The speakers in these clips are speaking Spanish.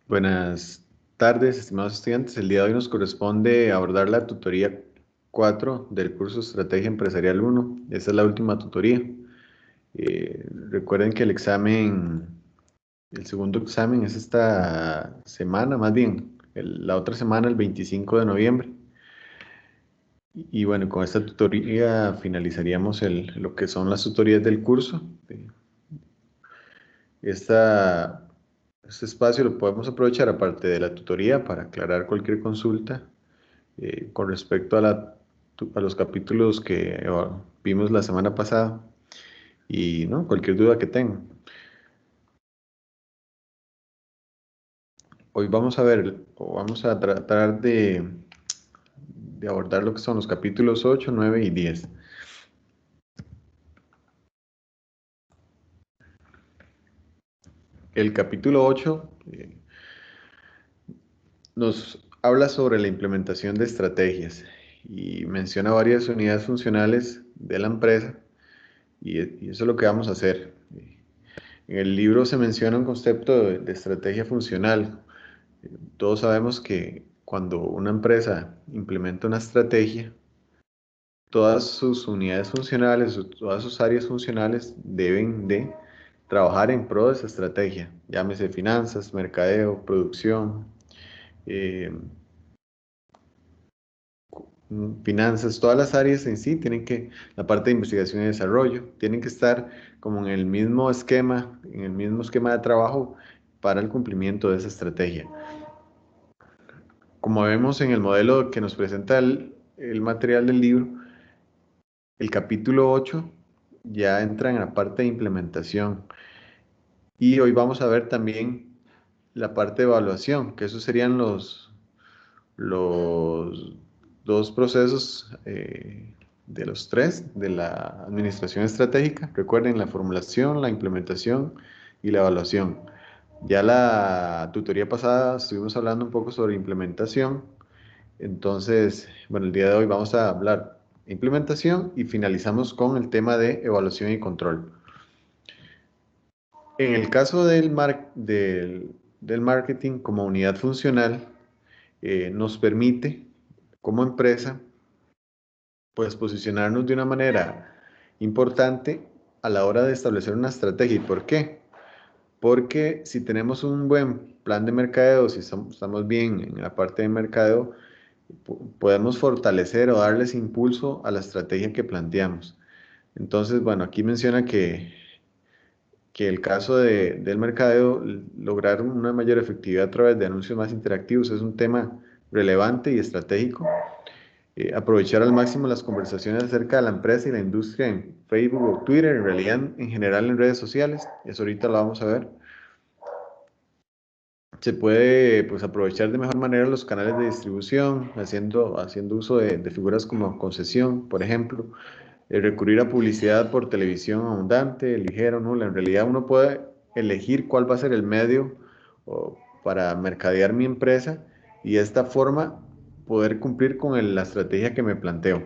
Buenas tardes, estimados estudiantes. El día de hoy nos corresponde abordar la tutoría 4 del curso Estrategia Empresarial 1. Esta es la última tutoría. Recuerden que el segundo examen es esta semana, más bien, la otra semana, el 25 de noviembre. Y bueno, con esta tutoría finalizaríamos lo que son las tutorías del curso. Esta, este espacio lo podemos aprovechar aparte de la tutoría para aclarar cualquier consulta con respecto a los capítulos que vimos la semana pasada y no, cualquier duda que tengan. Hoy vamos a ver, o vamos a tratar de abordar lo que son los capítulos 8, 9 y 10. El capítulo 8 nos habla sobre la implementación de estrategias y menciona varias unidades funcionales de la empresa y eso es lo que vamos a hacer. En el libro se menciona un concepto de estrategia funcional. Todos sabemos que cuando una empresa implementa una estrategia, todas sus unidades funcionales, todas sus áreas funcionales deben de trabajar en pro de esa estrategia. Llámese finanzas, mercadeo, producción, eh, finanzas, todas las áreas en sí la parte de investigación y desarrollo, tienen que estar como en el mismo esquema de trabajo para el cumplimiento de esa estrategia. Como vemos en el modelo que nos presenta el material del libro, el capítulo 8 ya entra en la parte de implementación y hoy vamos a ver también la parte de evaluación, que esos serían los dos procesos de los tres de la administración estratégica. Recuerden la formulación, la implementación y la evaluación. Ya la tutoría pasada estuvimos hablando un poco sobre implementación. Entonces, bueno, el día de hoy vamos a hablar de implementación y finalizamos con el tema de evaluación y control. En el caso del marketing como unidad funcional, nos permite como empresa pues posicionarnos de una manera importante a la hora de establecer una estrategia. ¿Y por qué? Porque si tenemos un buen plan de mercadeo, si estamos bien en la parte de mercadeo, podemos fortalecer o darles impulso a la estrategia que planteamos. Entonces, bueno, aquí menciona que el caso del mercadeo, lograr una mayor efectividad a través de anuncios más interactivos es un tema relevante y estratégico. Aprovechar al máximo las conversaciones acerca de la empresa y la industria en Facebook o Twitter, en realidad en general en redes sociales, eso ahorita lo vamos a ver. Se puede pues, aprovechar de mejor manera los canales de distribución, haciendo uso de figuras como concesión, por ejemplo, recurrir a publicidad por televisión abundante, ligera o nula. En realidad uno puede elegir cuál va a ser el medio para mercadear mi empresa y de esta forma poder cumplir con la estrategia que me planteo.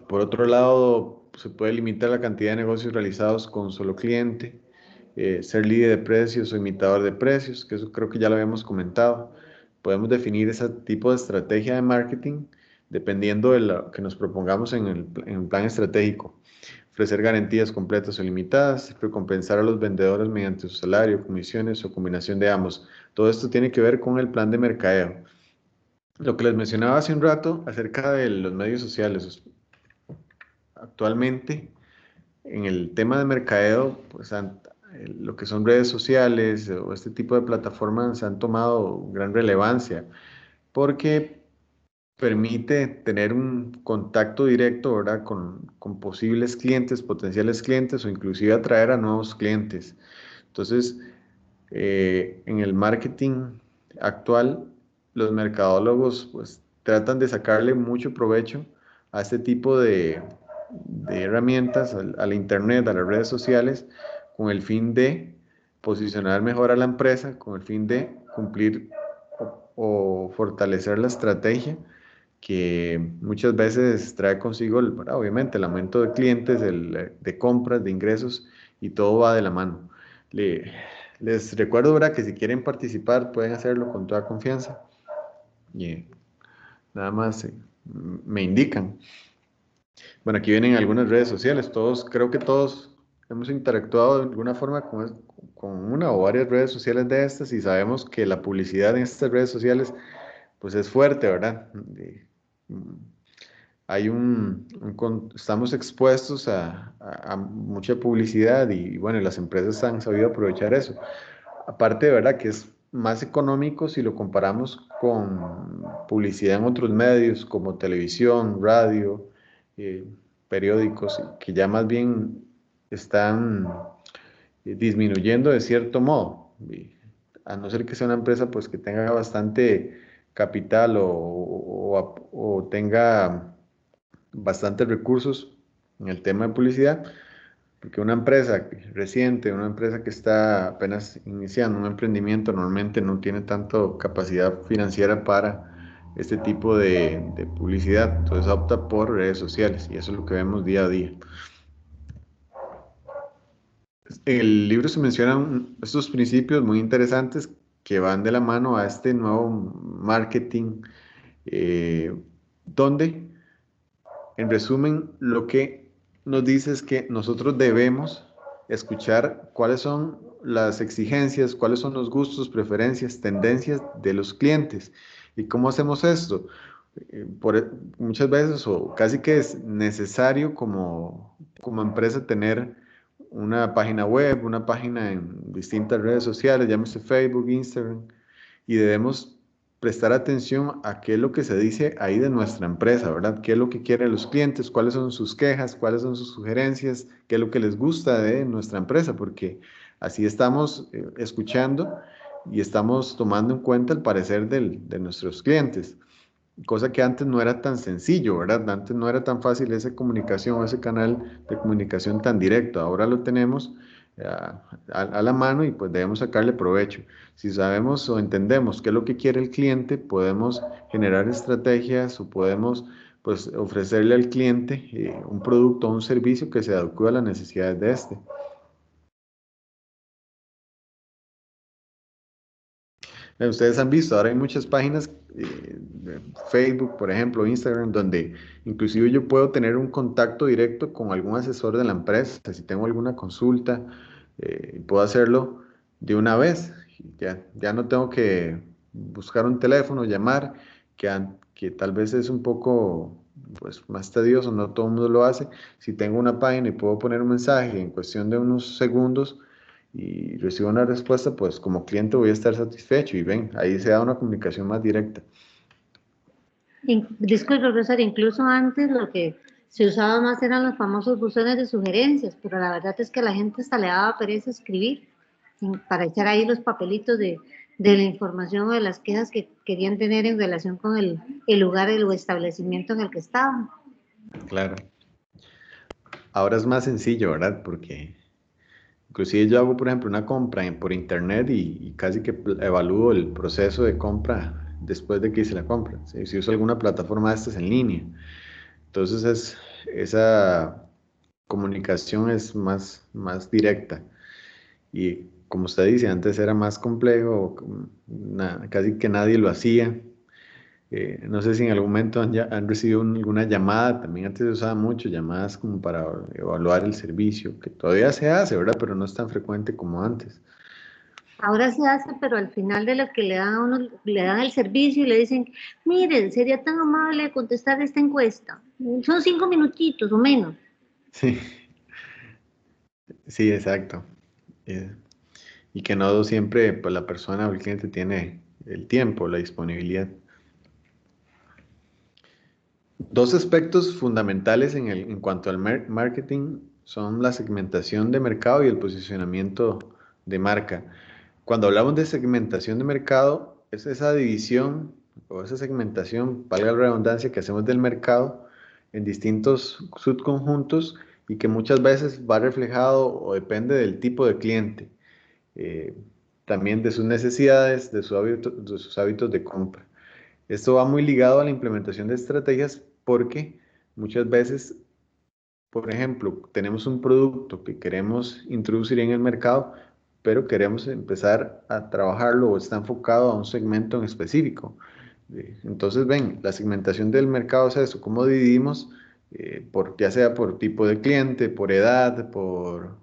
Por otro lado, se puede limitar la cantidad de negocios realizados con un solo cliente, ser líder de precios o imitador de precios, que eso creo que ya lo habíamos comentado. Podemos definir ese tipo de estrategia de marketing dependiendo de lo que nos propongamos en el plan estratégico. Ofrecer garantías completas o limitadas, recompensar a los vendedores mediante su salario, comisiones o combinación de ambos. Todo esto tiene que ver con el plan de mercadeo. Lo que les mencionaba hace un rato acerca de los medios sociales. Actualmente, en el tema de mercadeo, pues lo que son redes sociales o este tipo de plataformas han tomado gran relevancia porque permite tener un contacto directo, ¿verdad? Con posibles clientes, potenciales clientes o inclusive atraer a nuevos clientes. Entonces, en el marketing actual, los mercadólogos pues tratan de sacarle mucho provecho a este tipo de herramientas, a la internet, a las redes sociales, con el fin de posicionar mejor a la empresa, con el fin de cumplir o fortalecer la estrategia que muchas veces trae consigo, obviamente, el aumento de clientes, de compras, de ingresos, y todo va de la mano. Le- Les recuerdo, ¿verdad?, que si quieren participar pueden hacerlo con toda confianza. Y nada más me indican. Bueno, aquí vienen algunas redes sociales. Creo que todos hemos interactuado de alguna forma con una o varias redes sociales de estas y sabemos que la publicidad en estas redes sociales pues es fuerte, ¿verdad? Mm, estamos expuestos a mucha publicidad y bueno, las empresas han sabido aprovechar eso. Aparte de verdad que es más económico si lo comparamos con publicidad en otros medios como televisión, radio, eh, periódicos, que ya más bien están disminuyendo de cierto modo. A no ser que sea una empresa pues que tenga bastante capital o tenga bastantes recursos en el tema de publicidad, porque una empresa reciente, una empresa que está apenas iniciando un emprendimiento, normalmente no tiene tanto capacidad financiera para este tipo de publicidad. Entonces opta por redes sociales y eso es lo que vemos día a día. En el libro se mencionan estos principios muy interesantes que van de la mano a este nuevo marketing, eh, donde en resumen, lo que nos dice es que nosotros debemos escuchar cuáles son las exigencias, cuáles son los gustos, preferencias, tendencias de los clientes. ¿Y cómo hacemos esto? Muchas veces o casi que es necesario como empresa tener una página web, una página en distintas redes sociales, llámese Facebook, Instagram, y debemos prestar atención a qué es lo que se dice ahí de nuestra empresa, ¿verdad? ¿Qué es lo que quieren los clientes? ¿Cuáles son sus quejas? ¿Cuáles son sus sugerencias? ¿Qué es lo que les gusta de nuestra empresa? Porque así estamos escuchando y estamos tomando en cuenta el parecer de nuestros clientes, cosa que antes no era tan sencillo, ¿verdad? Antes no era tan fácil esa comunicación, ese canal de comunicación tan directo. Ahora lo tenemos a la mano y pues debemos sacarle provecho. Si sabemos o entendemos qué es lo que quiere el cliente, podemos generar estrategias o podemos pues ofrecerle al cliente un producto o un servicio que se adecue a las necesidades de este. Ustedes han visto, ahora hay muchas páginas, de Facebook, por ejemplo, Instagram, donde inclusive yo puedo tener un contacto directo con algún asesor de la empresa. Si tengo alguna consulta, puedo hacerlo de una vez. Ya no tengo que buscar un teléfono, llamar, que tal vez es un poco pues, más tedioso, no todo el mundo lo hace. Si tengo una página y puedo poner un mensaje en cuestión de unos segundos, y recibo una respuesta, pues como cliente voy a estar satisfecho y ven, ahí se da una comunicación más directa. Disculpe, profesor, incluso antes lo que se usaba más eran los famosos buzones de sugerencias, pero la verdad es que a la gente hasta le daba pereza escribir para echar ahí los papelitos de la información o de las quejas que querían tener en relación con el lugar o establecimiento en el que estaban. Claro. Ahora es más sencillo, ¿verdad? Porque inclusive yo hago, por ejemplo, una compra por internet y casi que evalúo el proceso de compra después de que hice la compra. Si uso alguna plataforma de estas en línea. Entonces esa comunicación es más directa. Y como usted dice, antes era más complejo, casi que nadie lo hacía. No sé si en algún momento han recibido alguna llamada, también antes se usaba mucho llamadas como para evaluar el servicio, que todavía se hace, ¿verdad? Pero no es tan frecuente como antes. Ahora se hace, pero al final de lo que le dan a uno, le dan el servicio y le dicen, mire, sería tan amable de contestar esta encuesta. Son 5 minutitos o menos. Sí, sí, exacto. Eh, y que no siempre pues, la persona o el cliente tiene el tiempo, la disponibilidad. Dos aspectos fundamentales en cuanto al marketing son la segmentación de mercado y el posicionamiento de marca. Cuando hablamos de segmentación de mercado, es esa división o esa segmentación, valga la redundancia, que hacemos del mercado en distintos subconjuntos y que muchas veces va reflejado o depende del tipo de cliente, eh, también de sus necesidades, de sus hábitos de compra. Esto va muy ligado a la implementación de estrategias porque muchas veces, por ejemplo, tenemos un producto que queremos introducir en el mercado, pero queremos empezar a trabajarlo o está enfocado a un segmento en específico. Entonces, ven, la segmentación del mercado es eso, cómo dividimos, ya sea por tipo de cliente, por edad, por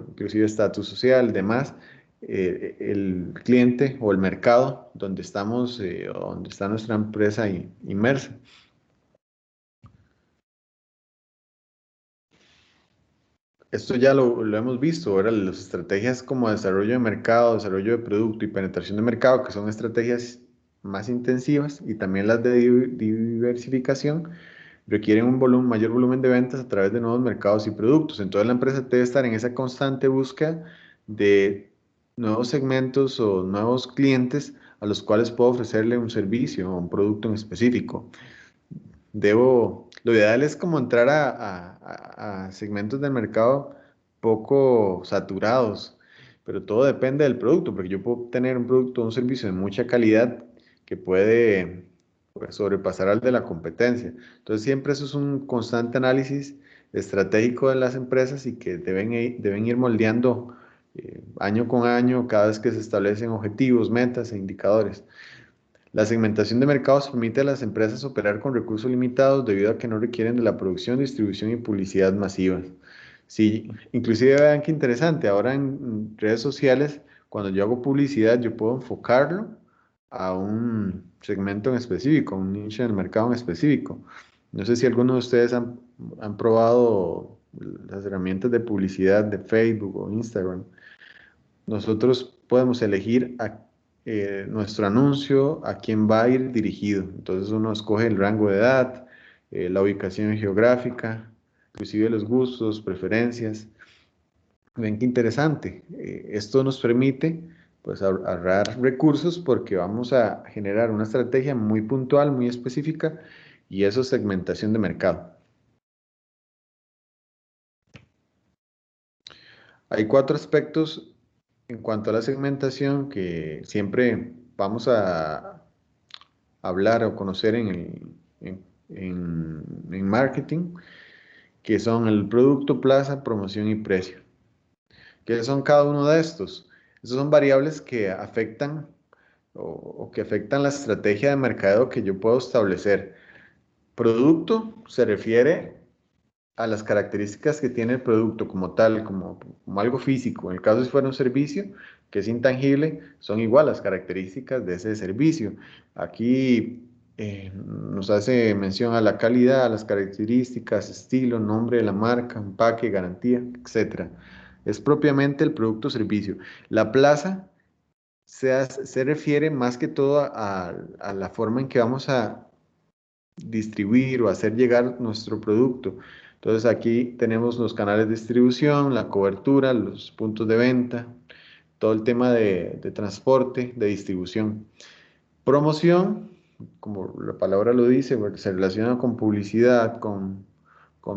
inclusive estatus social, demás, el cliente o el mercado donde estamos, donde está nuestra empresa inmersa. Esto ya lo hemos visto, ahora las estrategias como desarrollo de mercado, desarrollo de producto y penetración de mercado, que son estrategias más intensivas, y también las de diversificación, requieren un mayor volumen de ventas a través de nuevos mercados y productos. Entonces la empresa debe estar en esa constante búsqueda de nuevos segmentos o nuevos clientes a los cuales puedo ofrecerle un servicio o un producto en específico. Lo ideal es como entrar a segmentos del mercado poco saturados, pero todo depende del producto, porque yo puedo tener un producto o un servicio de mucha calidad que puede, pues, sobrepasar al de la competencia. Entonces siempre eso es un constante análisis estratégico de las empresas y que deben ir moldeando año con año cada vez que se establecen objetivos, metas e indicadores. La segmentación de mercados permite a las empresas operar con recursos limitados debido a que no requieren de la producción, distribución y publicidad masivas. Sí, inclusive vean qué interesante, ahora en redes sociales, cuando yo hago publicidad, yo puedo enfocarlo a un segmento en específico, a un nicho del mercado en específico. No sé si alguno de ustedes han probado las herramientas de publicidad de Facebook o Instagram. Nosotros podemos elegir nuestro anuncio, a quién va a ir dirigido. Entonces uno escoge el rango de edad, la ubicación geográfica, inclusive los gustos, preferencias. Ven qué interesante. Esto nos permite pues ahorrar recursos porque vamos a generar una estrategia muy puntual, muy específica, y eso es segmentación de mercado. Hay cuatro aspectos en cuanto a la segmentación que siempre vamos a hablar o conocer en marketing, que son el producto, plaza, promoción y precio. ¿Qué son cada uno de estos? Estos son variables que afectan o que afectan la estrategia de mercadeo que yo puedo establecer. Producto se refiere a las características que tiene el producto como tal, como algo físico. En el caso si fuera un servicio que es intangible, son igual las características de ese servicio. Aquí nos hace mención a la calidad, a las características, estilo, nombre de la marca, empaque, garantía, etcétera. Es propiamente el producto o servicio. La plaza se refiere más que todo a la forma en que vamos a distribuir o hacer llegar nuestro producto. Entonces aquí tenemos los canales de distribución, la cobertura, los puntos de venta, todo el tema de transporte, de distribución. Promoción, como la palabra lo dice, se relaciona con publicidad, con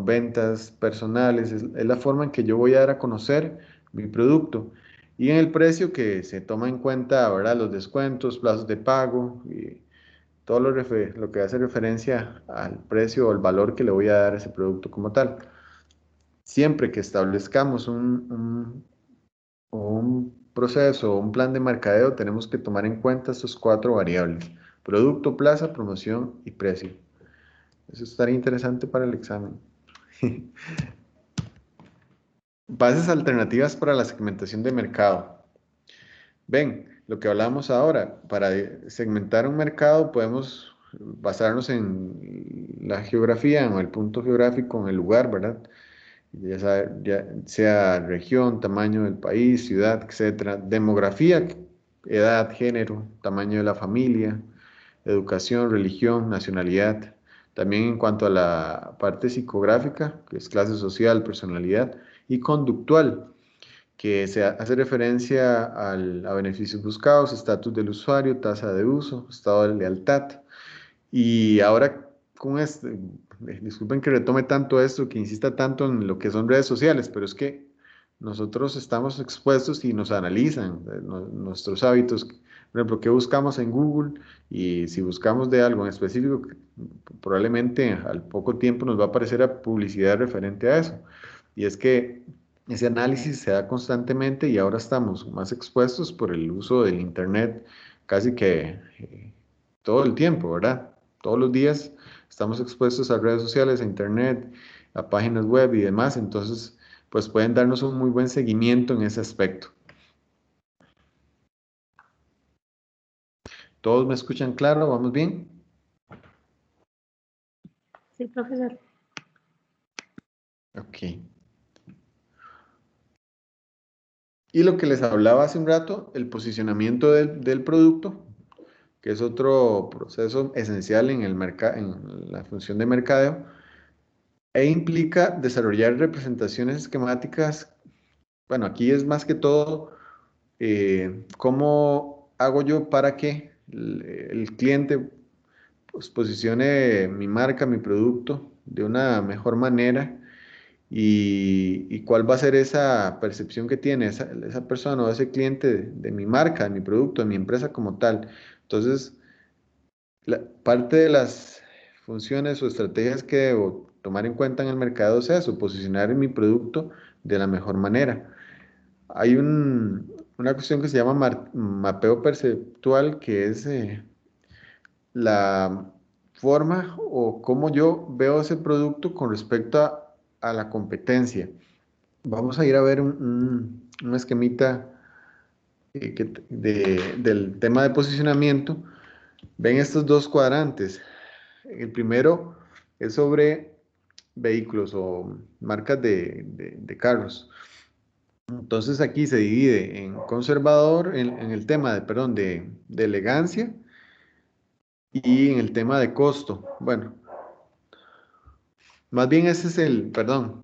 ventas personales, es la forma en que yo voy a dar a conocer mi producto. Y en el precio que se toma en cuenta, ¿verdad? Los descuentos, plazos de pago, y todo lo que hace referencia al precio o el valor que le voy a dar a ese producto como tal. Siempre que establezcamos un proceso o un plan de mercadeo, tenemos que tomar en cuenta estos cuatro variables: producto, plaza, promoción y precio. Eso estaría interesante para el examen. Bases alternativas para la segmentación de mercado. Ven, lo que hablamos ahora, para segmentar un mercado podemos basarnos en la geografía, en el punto geográfico, en el lugar, ¿verdad? Ya sea región, tamaño del país, ciudad, etcétera. Demografía, edad, género, tamaño de la familia, educación, religión, nacionalidad. También en cuanto a la parte psicográfica, que es clase social, personalidad, y conductual, que se hace referencia a beneficios buscados, estatus del usuario, tasa de uso, estado de lealtad. Y ahora con disculpen que retome tanto esto, que insista tanto en lo que son redes sociales, pero es que nosotros estamos expuestos y nos analizan nuestros hábitos. Por ejemplo, qué buscamos en Google, y si buscamos de algo en específico, probablemente al poco tiempo nos va a aparecer a publicidad referente a eso. Y es que Ese análisis se da constantemente y ahora estamos más expuestos por el uso del Internet casi que todo el tiempo, ¿verdad? Todos los días estamos expuestos a redes sociales, a Internet, a páginas web y demás, entonces pues pueden darnos un muy buen seguimiento en ese aspecto. ¿Todos me escuchan claro? ¿Vamos bien? Sí, profesor. Ok. Y lo que les hablaba hace un rato, el posicionamiento del producto, que es otro proceso esencial en en la función de mercadeo, e implica desarrollar representaciones esquemáticas. Bueno, aquí es más que todo cómo hago yo para que el cliente pues, posicione mi marca, mi producto de una mejor manera y cuál va a ser esa percepción que tiene esa persona o ese cliente de mi marca, de mi producto, de mi empresa como tal. Entonces, parte de las funciones o estrategias que debo tomar en cuenta en el mercado es eso, posicionar mi producto de la mejor manera. Hay una cuestión que se llama mapeo perceptual, que es la forma o cómo yo veo ese producto con respecto a la competencia. Vamos a ir a ver un esquemita del tema de posicionamiento. Ven estos dos cuadrantes. El primero es sobre vehículos o marcas de carros. Entonces aquí se divide en conservador, en el tema perdón, de elegancia y en el tema de costo. Bueno, más bien ese es perdón,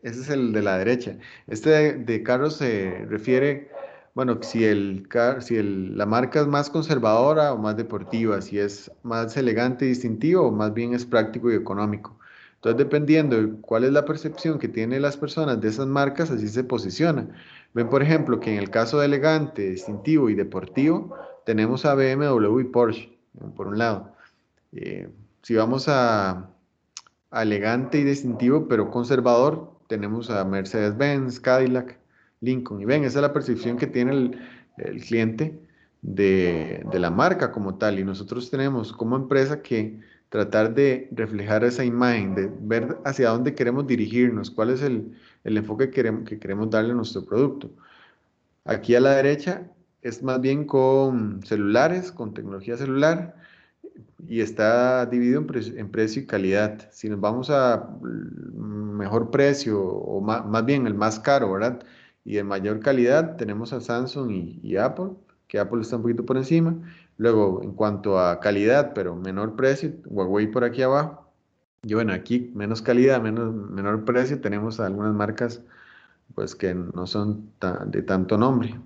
ese es el de la derecha. Este de carros se refiere, bueno, si la marca es más conservadora o más deportiva, si es más elegante y distintivo o más bien es práctico y económico. Entonces, dependiendo de cuál es la percepción que tienen las personas de esas marcas, así se posiciona. Ven, por ejemplo, que en el caso de elegante, distintivo y deportivo, tenemos a BMW y Porsche, por un lado. Eh, si vamos a elegante y distintivo, pero conservador, tenemos a Mercedes-Benz, Cadillac, Lincoln. Y ven, esa es la percepción que tiene el cliente de la marca como tal. Y nosotros tenemos como empresa que tratar de reflejar esa imagen, de ver hacia dónde queremos dirigirnos, cuál es el enfoque que queremos darle a nuestro producto. Aquí a la derecha es más bien con celulares, con tecnología celular y está dividido en precio y calidad. Si nos vamos a mejor precio o más bien el más caro, ¿verdad? Y de mayor calidad, tenemos a Samsung y Apple, que Apple está un poquito por encima. Luego, en cuanto a calidad, pero menor precio, Huawei por aquí abajo. Y bueno, aquí menos calidad, menor precio, tenemos algunas marcas pues que no son de tanto nombre.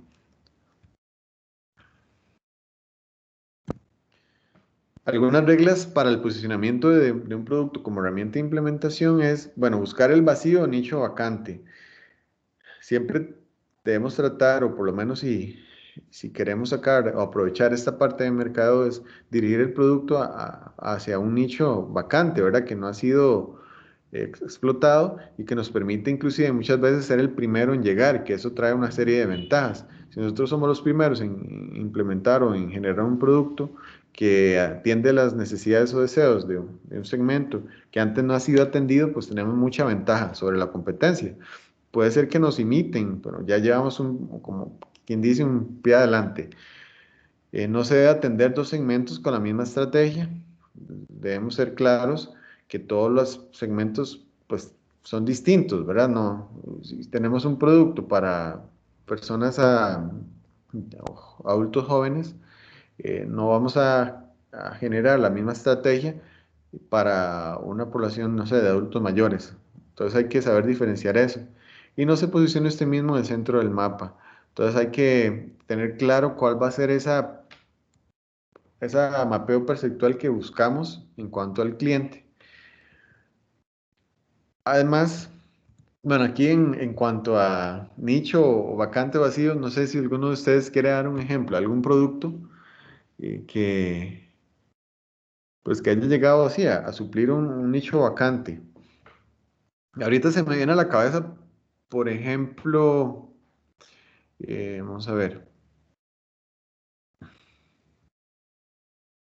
Algunas reglas para el posicionamiento de un producto como herramienta de implementación es, bueno, buscar el vacío o nicho vacante. Siempre debemos tratar, o por lo menos si queremos sacar o aprovechar esta parte del mercado, es dirigir el producto hacia un nicho vacante, ¿verdad? Que no ha sido explotado y que nos permite inclusive muchas veces ser el primero en llegar, que eso trae una serie de ventajas. Si nosotros somos los primeros en implementar o en generar un producto que atiende las necesidades o deseos de un segmento que antes no ha sido atendido, pues tenemos mucha ventaja sobre la competencia. Puede ser que nos imiten, pero ya llevamos como quien dice, un pie adelante. No se debe atender dos segmentos con la misma estrategia. Debemos ser claros que todos los segmentos pues, son distintos, ¿verdad? No, si tenemos un producto para personas adultos jóvenes, no vamos a generar la misma estrategia para una población, no sé, de adultos mayores. Entonces hay que saber diferenciar eso. Y no se posicione usted mismo en el centro del mapa. Entonces hay que tener claro cuál va a ser esa mapeo perceptual que buscamos en cuanto al cliente. Además, bueno, aquí en cuanto a nicho o vacante vacío, no sé si alguno de ustedes quiere dar un ejemplo, algún producto pues que haya llegado así a suplir un nicho vacante. Ahorita se me viene a la cabeza por ejemplo, vamos a ver.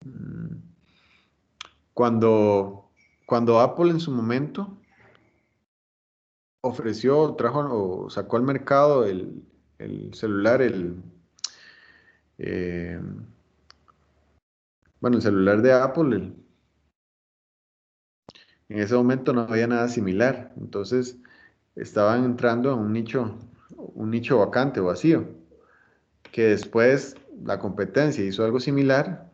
Mm, Cuando Apple en su momento ofreció, trajo o sacó al mercado el celular, eh, bueno, el celular de Apple, en ese momento no había nada similar. Entonces estaban entrando a un nicho vacante o vacío, que después la competencia hizo algo similar,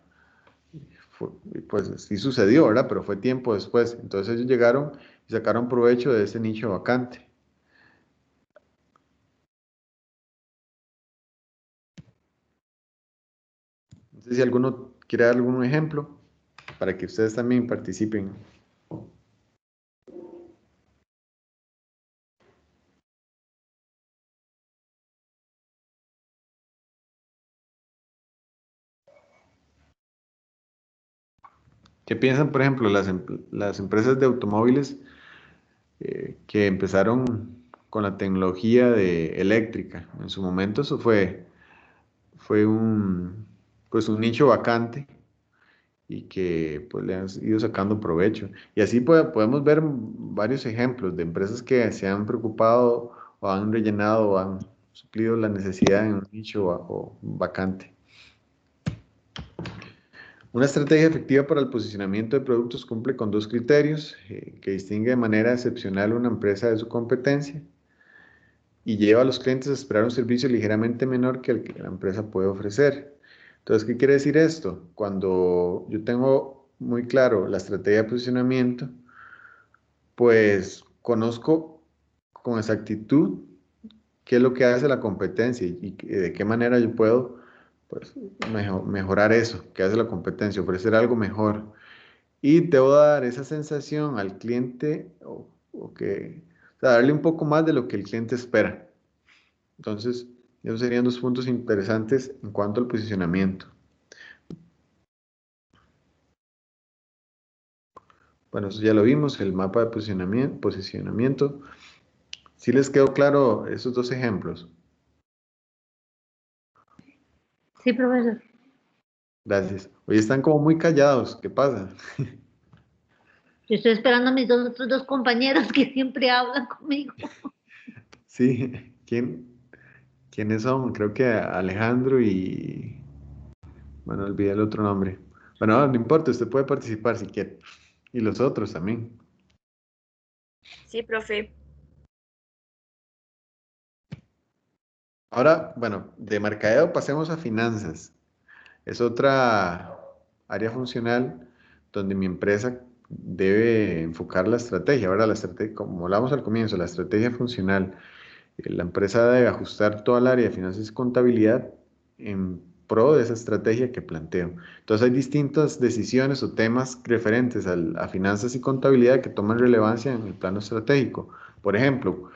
pues sí sucedió, ¿verdad? Pero fue tiempo después. Entonces ellos llegaron y sacaron provecho de ese nicho vacante. No sé si alguno quiere dar algún ejemplo para que ustedes también participen. ¿Qué piensan, por ejemplo, las empresas de automóviles que empezaron con la tecnología eléctrica? En su momento eso fue pues un nicho vacante y que pues le han ido sacando provecho. Y así podemos ver varios ejemplos de empresas que se han preocupado o han rellenado o han suplido la necesidad en un nicho o vacante. Una estrategia efectiva para el posicionamiento de productos cumple con dos criterios, que distingue de manera excepcional una empresa de su competencia y lleva a los clientes a esperar un servicio ligeramente menor que el que la empresa puede ofrecer. Entonces, ¿qué quiere decir esto? Cuando yo tengo muy claro la estrategia de posicionamiento, pues conozco con exactitud qué es lo que hace la competencia y de qué manera yo puedo pues, mejorar eso, que hace la competencia, ofrecer algo mejor. Y debo dar esa sensación al cliente o sea, darle un poco más de lo que el cliente espera. Entonces, esos serían dos puntos interesantes en cuanto al posicionamiento. Bueno, eso ya lo vimos, el mapa de posicionamiento. ¿Sí les quedó claro esos dos ejemplos? Sí, profesor. Gracias. Hoy están como muy callados. ¿Qué pasa? Yo estoy esperando a mis otros dos compañeros que siempre hablan conmigo. Sí, ¿quiénes son? Creo que Alejandro y... Bueno, olvidé el otro nombre. Bueno, no importa, usted puede participar si quiere. Y los otros también. Sí, profe. Ahora, bueno, de mercadeo pasemos a finanzas. Es otra área funcional donde mi empresa debe enfocar la estrategia. Ahora, la estrategia, como hablamos al comienzo, la estrategia funcional. La empresa debe ajustar toda el área de finanzas y contabilidad en pro de esa estrategia que planteo. Entonces, hay distintas decisiones o temas referentes a finanzas y contabilidad que toman relevancia en el plano estratégico. Por ejemplo,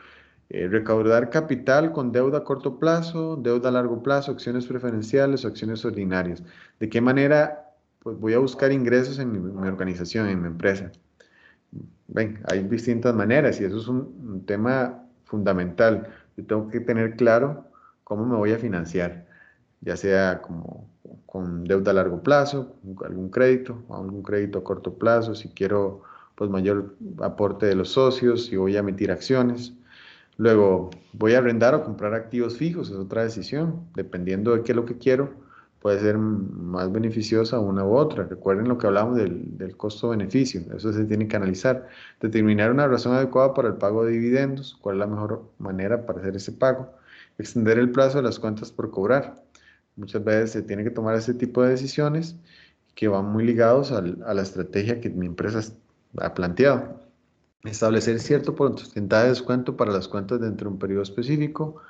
recaudar capital con deuda a corto plazo, deuda a largo plazo, acciones preferenciales o acciones ordinarias. ¿De qué manera pues, voy a buscar ingresos en mi organización, en mi empresa? Ven, hay distintas maneras y eso es un tema fundamental. Yo tengo que tener claro cómo me voy a financiar, ya sea como con deuda a largo plazo, algún crédito a corto plazo, si quiero pues mayor aporte de los socios, si voy a emitir acciones. Luego, voy a arrendar o comprar activos fijos, es otra decisión. Dependiendo de qué es lo que quiero, puede ser más beneficiosa una u otra. Recuerden lo que hablamos del costo-beneficio, eso se tiene que analizar. Determinar una razón adecuada para el pago de dividendos, cuál es la mejor manera para hacer ese pago. Extender el plazo de las cuentas por cobrar. Muchas veces se tiene que tomar ese tipo de decisiones que van muy ligados a la estrategia que mi empresa ha planteado. Establecer cierto porcentaje de descuento para las cuentas dentro de un periodo específico.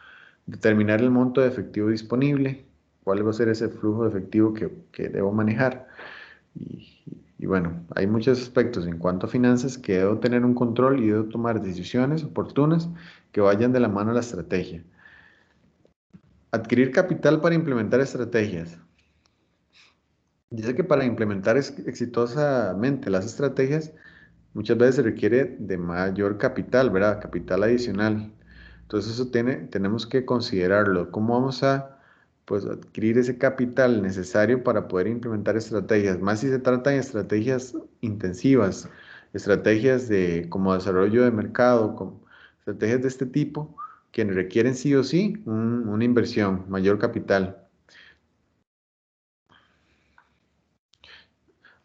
Determinar el monto de efectivo disponible. ¿Cuál va a ser ese flujo de efectivo que debo manejar? Y, y bueno, hay muchos aspectos en cuanto a finanzas que debo tener un control y debo tomar decisiones oportunas que vayan de la mano a la estrategia. Adquirir capital para implementar estrategias. Dice que para implementar exitosamente las estrategias, muchas veces se requiere de mayor capital, ¿verdad? Capital adicional. Entonces eso tenemos que considerarlo. ¿Cómo vamos a pues, adquirir ese capital necesario para poder implementar estrategias? Más si se trata de estrategias intensivas, estrategias como desarrollo de mercado, como estrategias de este tipo que requieren sí o sí una inversión, mayor capital.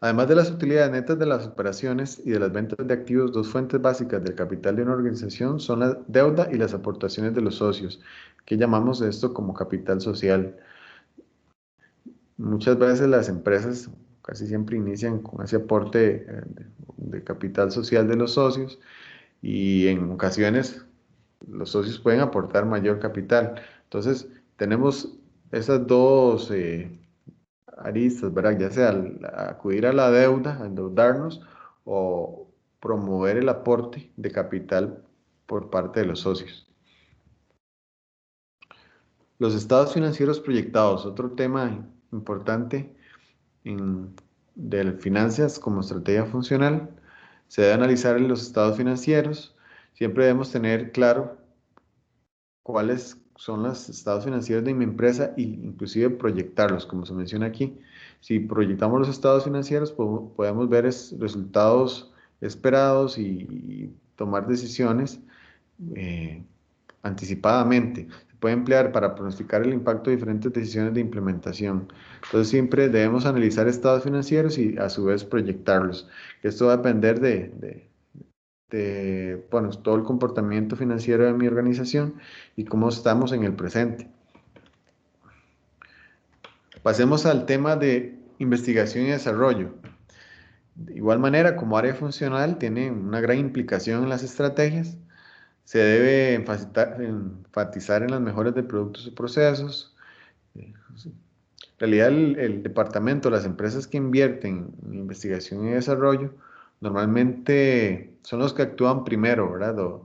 Además de las utilidades netas de las operaciones y de las ventas de activos, dos fuentes básicas del capital de una organización son la deuda y las aportaciones de los socios, que llamamos esto como capital social. Muchas veces las empresas casi siempre inician con ese aporte de capital social de los socios y en ocasiones los socios pueden aportar mayor capital. Entonces, tenemos esas dos aristas, ¿verdad? Ya sea acudir a la deuda, a endeudarnos, o promover el aporte de capital por parte de los socios. Los estados financieros proyectados, otro tema importante de finanzas como estrategia funcional. Se debe analizar los estados financieros. Siempre debemos tener claro cuáles son los estados financieros de mi empresa e inclusive proyectarlos, como se menciona aquí. Si proyectamos los estados financieros, podemos ver resultados esperados y tomar decisiones eh, anticipadamente. Se puede emplear para pronosticar el impacto de diferentes decisiones de implementación. Entonces siempre debemos analizar estados financieros y a su vez proyectarlos. Esto va a depender bueno, todo el comportamiento financiero de mi organización y cómo estamos en el presente. Pasemos al tema de investigación y desarrollo. De igual manera, como área funcional, tiene una gran implicación en las estrategias. Se debe enfatizar en las mejoras de productos y procesos. En realidad, el departamento, las empresas que invierten en investigación y desarrollo, normalmente son los que actúan primero, ¿verdad? Son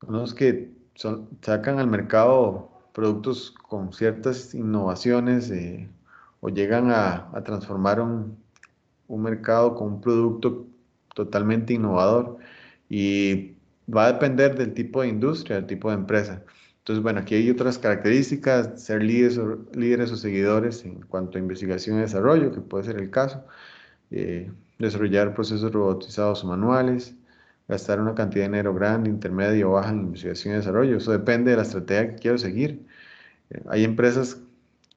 los que sacan al mercado productos con ciertas innovaciones o llegan a transformar un mercado con un producto totalmente innovador y va a depender del tipo de industria, del tipo de empresa. Entonces, bueno, aquí hay otras características, ser líderes o seguidores en cuanto a investigación y desarrollo, que puede ser el caso, desarrollar procesos robotizados o manuales, gastar una cantidad de dinero grande, intermedia o baja en investigación y desarrollo. Eso depende de la estrategia que quiero seguir. Hay empresas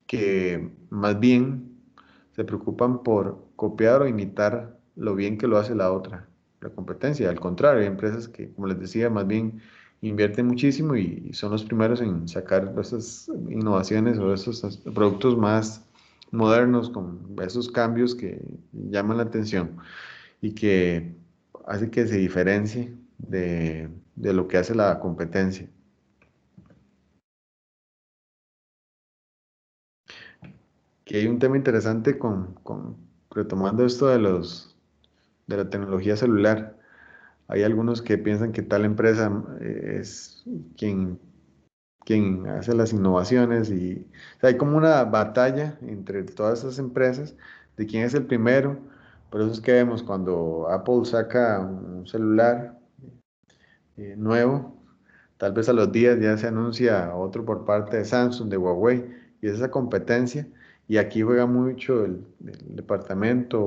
que más bien se preocupan por copiar o imitar lo bien que lo hace la competencia. Al contrario, hay empresas que, como les decía, más bien invierten muchísimo y son los primeros en sacar esas innovaciones o esos productos más modernos con esos cambios que llaman la atención y que hace que se diferencie de lo que hace la competencia. Que hay un tema interesante retomando esto de la tecnología celular. Hay algunos que piensan que tal empresa es quien, quien hace las innovaciones y o sea, hay como una batalla entre todas esas empresas de quién es el primero. Por eso es que vemos cuando Apple saca un celular nuevo, tal vez a los días ya se anuncia otro por parte de Samsung, de Huawei, y es esa competencia. Y aquí juega mucho el departamento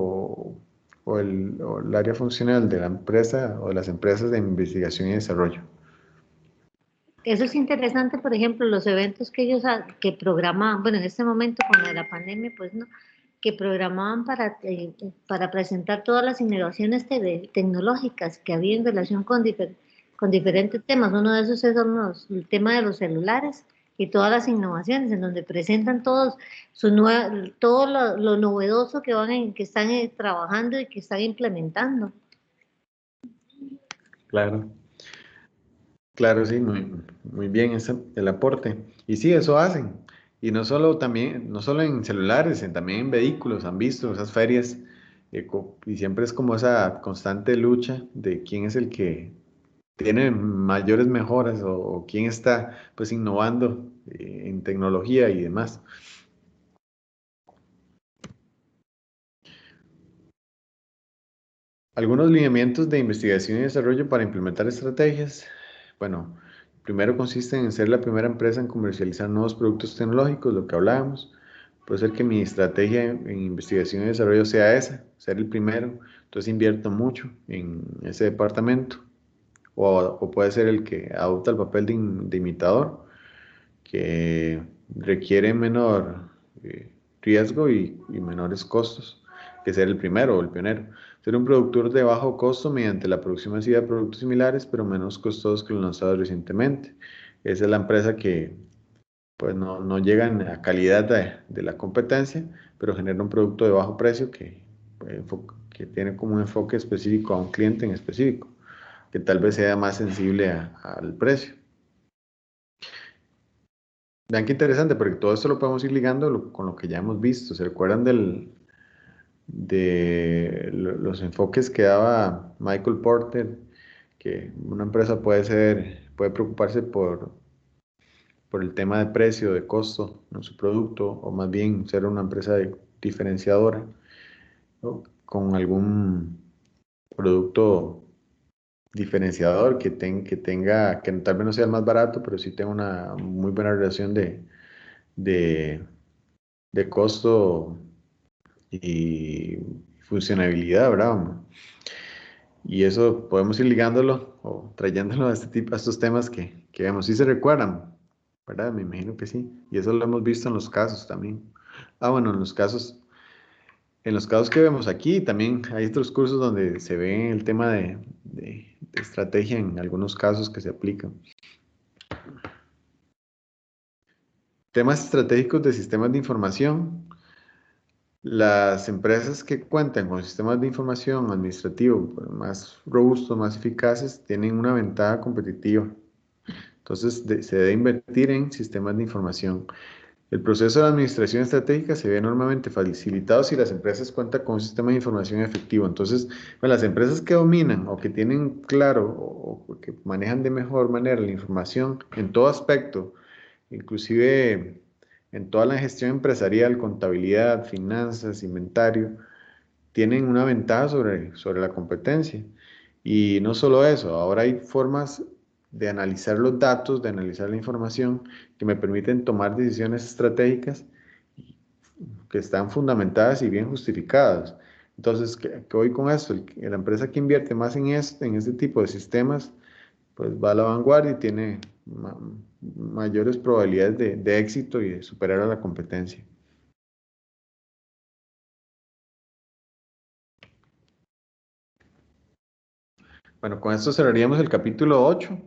o el área funcional de la empresa o de las empresas de investigación y desarrollo. Eso es interesante, por ejemplo, los eventos que ellos que programaban, bueno, en este momento con lo de la pandemia, pues no, que programaban para presentar todas las innovaciones tecnológicas que había en relación con diferentes temas. Uno de esos es el tema de los celulares y todas las innovaciones, en donde presentan todo lo novedoso que están trabajando y que están implementando. Claro. Claro, sí, muy bien el aporte. Y sí, eso hacen. Y no solo también, no solo en celulares, también en vehículos, han visto esas ferias. Y siempre es como esa constante lucha de quién es el que tiene mayores mejoras o quién está pues innovando en tecnología y demás. Algunos lineamientos de investigación y desarrollo para implementar estrategias. Bueno, primero consiste en ser la primera empresa en comercializar nuevos productos tecnológicos, lo que hablábamos. Puede ser que mi estrategia en investigación y desarrollo sea esa, ser el primero. Entonces invierto mucho en ese departamento. O puede ser el que adopta el papel de imitador, que requiere menor riesgo y menores costos que ser el primero o el pionero. Ser un productor de bajo costo mediante la producción masiva de productos similares, pero menos costosos que los lanzados recientemente. Esa es la empresa que pues no llegan a calidad de la competencia, pero genera un producto de bajo precio que tiene como un enfoque específico a un cliente en específico, que tal vez sea más sensible al precio. Vean qué interesante, porque todo esto lo podemos ir ligando con lo que ya hemos visto. ¿Se recuerdan de los enfoques que daba Michael Porter? Que una empresa puede preocuparse por el tema de precio, de costo en su producto, o más bien ser una empresa diferenciadora, ¿no? Con algún producto diferenciador que tal vez no sea el más barato, pero sí tenga una muy buena relación de, de costo y funcionabilidad, ¿verdad? Y eso podemos ir ligándolo o trayéndolo a estos temas que vemos. Sí se recuerdan, ¿verdad? Me imagino que sí. Y eso lo hemos visto en los casos también. Bueno, en los casos que vemos aquí, también hay otros cursos donde se ve el tema de estrategia en algunos casos que se aplican. Temas estratégicos de sistemas de información. Las empresas que cuentan con sistemas de información administrativo más robustos, más eficaces, tienen una ventaja competitiva. Entonces, se debe invertir en sistemas de información. El proceso de la administración estratégica se ve enormemente facilitado si las empresas cuentan con un sistema de información efectivo. Entonces, bueno, las empresas que dominan o que tienen claro o que manejan de mejor manera la información en todo aspecto, inclusive en toda la gestión empresarial, contabilidad, finanzas, inventario, tienen una ventaja sobre la competencia. Y no solo eso, ahora hay formas de analizar los datos, de analizar la información que me permiten tomar decisiones estratégicas que están fundamentadas y bien justificadas. Entonces, ¿qué voy con esto? La empresa que invierte más en este tipo de sistemas, pues va a la vanguardia y tiene mayores probabilidades de éxito y de superar a la competencia. Bueno, con esto cerraríamos el capítulo 8.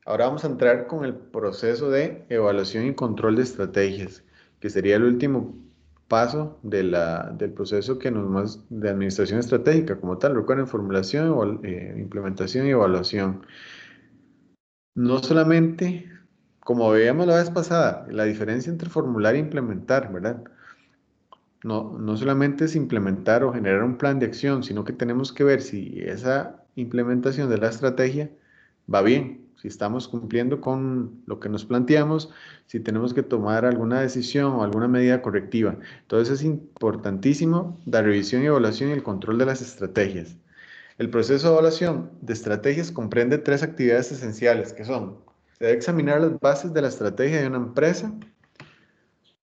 Ahora vamos a entrar con el proceso de evaluación y control de estrategias, que sería el último paso del proceso de administración estratégica como tal. Recuerden, formulación, implementación y evaluación. No solamente, como veíamos la vez pasada, la diferencia entre formular e implementar, ¿verdad? No solamente es implementar o generar un plan de acción, sino que tenemos que ver si esa implementación de la estrategia va bien, si estamos cumpliendo con lo que nos planteamos, si tenemos que tomar alguna decisión o alguna medida correctiva. Entonces es importantísimo la revisión y evaluación y el control de las estrategias. El proceso de evaluación de estrategias comprende 3 actividades esenciales, que son: se debe examinar las bases de la estrategia de una empresa,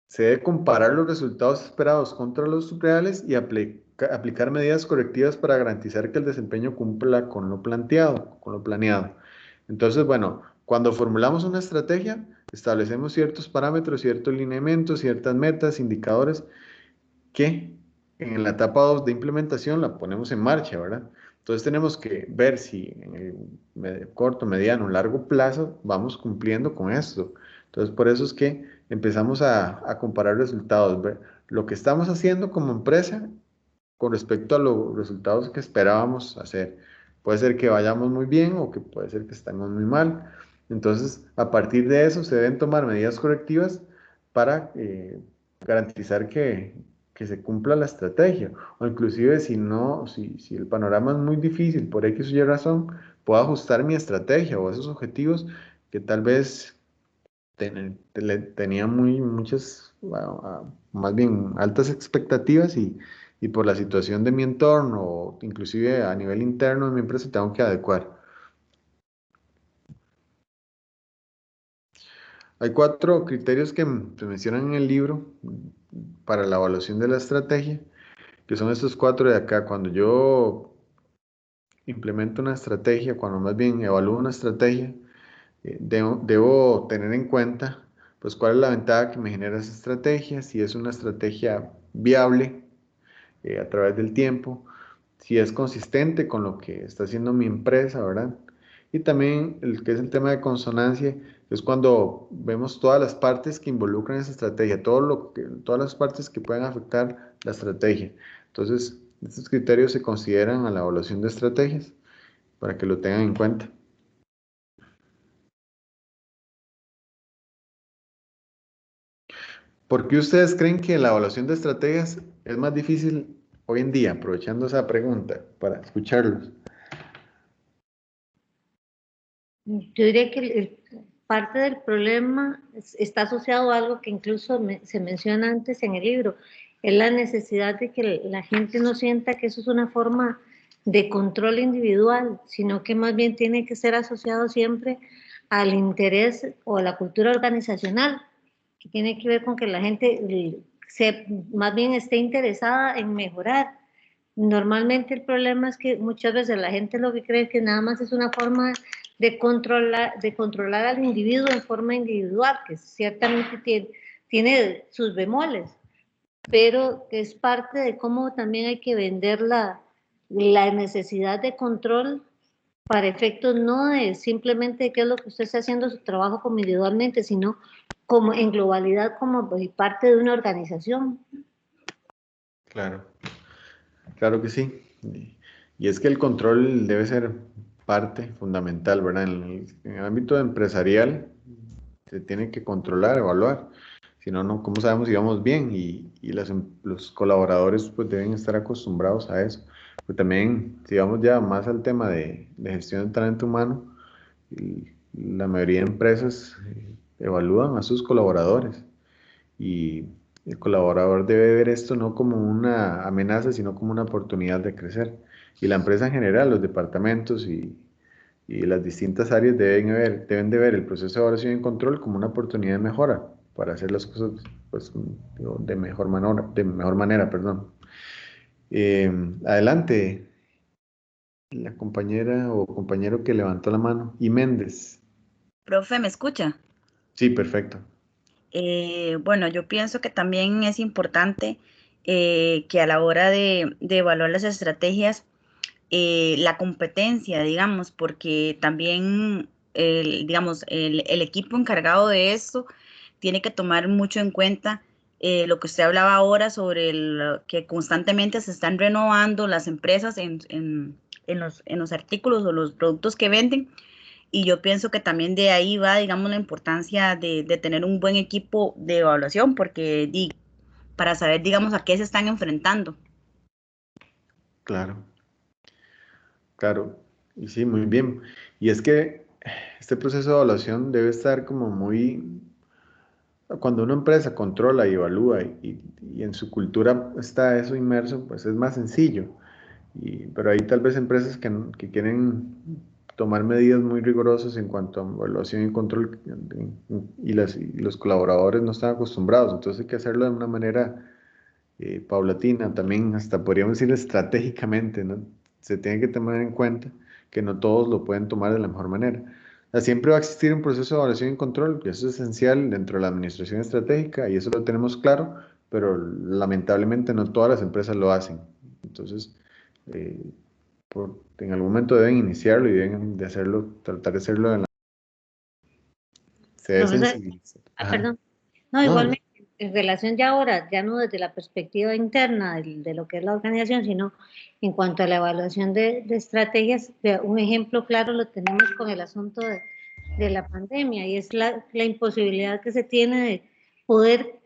se debe comparar los resultados esperados contra los reales y aplicar medidas correctivas para garantizar que el desempeño cumpla con lo planteado, con lo planeado. Entonces, bueno, cuando formulamos una estrategia, establecemos ciertos parámetros, ciertos lineamientos, ciertas metas, indicadores que en la etapa 2 de implementación la ponemos en marcha, ¿verdad? Entonces tenemos que ver si en el corto, mediano, largo plazo vamos cumpliendo con esto. Entonces por eso es que empezamos a comparar resultados, ver lo que estamos haciendo como empresa con respecto a los resultados que esperábamos hacer. Puede ser que vayamos muy bien o que puede ser que estemos muy mal. Entonces, a partir de eso se deben tomar medidas correctivas para garantizar que se cumpla la estrategia. O inclusive si no, si el panorama es muy difícil por X o Y razón, puedo ajustar mi estrategia o esos objetivos que tal vez tenía muchas, más bien altas expectativas y por la situación de mi entorno o inclusive a nivel interno de mi empresa tengo que adecuar. Hay 4 criterios que se mencionan en el libro para la evaluación de la estrategia, que son estos 4 de acá. Cuando yo implemento una estrategia, cuando más bien evalúo una estrategia, debo tener en cuenta pues cuál es la ventaja que me genera esa estrategia, si es una estrategia viable a través del tiempo, si es consistente con lo que está haciendo mi empresa, ¿verdad? Y también el que es el tema de consonancia, es cuando vemos todas las partes que involucran esa estrategia, todas las partes que pueden afectar la estrategia. Entonces, estos criterios se consideran a la evaluación de estrategias para que lo tengan en cuenta. ¿Por qué ustedes creen que la evaluación de estrategias es más difícil hoy en día? Aprovechando esa pregunta para escucharlos. Yo diría que parte del problema está asociado a algo que incluso se menciona antes en el libro, es la necesidad de que la gente no sienta que eso es una forma de control individual, sino que más bien tiene que ser asociado siempre al interés o a la cultura organizacional, que tiene que ver con que la gente más bien esté interesada en mejorar. Normalmente el problema es que muchas veces la gente lo que cree que nada más es una forma de controlar al individuo en forma individual, que ciertamente tiene sus bemoles, pero que es parte de cómo también hay que vender la necesidad de control para efectos no de simplemente qué es lo que usted está haciendo su trabajo como individualmente, sino como en globalidad como parte de una organización. Claro, claro que sí. Y es que el control debe ser parte fundamental, ¿verdad? En el ámbito empresarial se tiene que controlar, evaluar. Si no, no, ¿cómo sabemos si vamos bien? Y los colaboradores pues deben estar acostumbrados a eso. Pero también, si vamos ya más al tema de gestión de talento humano, la mayoría de empresas evalúan a sus colaboradores y el colaborador debe ver esto no como una amenaza, sino como una oportunidad de crecer. Y la empresa en general, los departamentos y las distintas áreas deben de ver el proceso de evaluación y control como una oportunidad de mejora para hacer las cosas pues, de mejor manera, perdón. Adelante, la compañera o compañero que levantó la mano, y Méndez. Profe, ¿me escucha? Sí, perfecto. Bueno, yo pienso que también es importante que a la hora de evaluar las estrategias, la competencia, digamos, porque también, digamos, el equipo encargado de esto tiene que tomar mucho en cuenta lo que usted hablaba ahora sobre que constantemente se están renovando las empresas en los artículos o los productos que venden. Y yo pienso que también de ahí va, digamos, la importancia de tener un buen equipo de evaluación, porque para saber, digamos, a qué se están enfrentando. Claro, claro. Y sí, muy bien. Y es que este proceso de evaluación debe estar como muy. Cuando una empresa controla y evalúa y en su cultura está eso inmerso, pues es más sencillo. Pero hay tal vez empresas que quieren tomar medidas muy rigurosas en cuanto a evaluación y control y los colaboradores no están acostumbrados. Entonces hay que hacerlo de una manera paulatina, también hasta podríamos decir estratégicamente, ¿no? Se tiene que tomar en cuenta que no todos lo pueden tomar de la mejor manera. O sea, siempre va a existir un proceso de evaluación y control, que eso es esencial dentro de la administración estratégica y eso lo tenemos claro, pero lamentablemente no todas las empresas lo hacen. Entonces, eh, en algún momento deben iniciarlo y deben de hacerlo, tratar de hacerlo se debe Profesor, sensibilizar. Ajá. perdón. No, No, igualmente, en relación ya ahora, ya no desde la perspectiva interna de lo que es la organización, sino en cuanto a la evaluación de estrategias, un ejemplo claro lo tenemos con el asunto de la pandemia y es la imposibilidad que se tiene de poder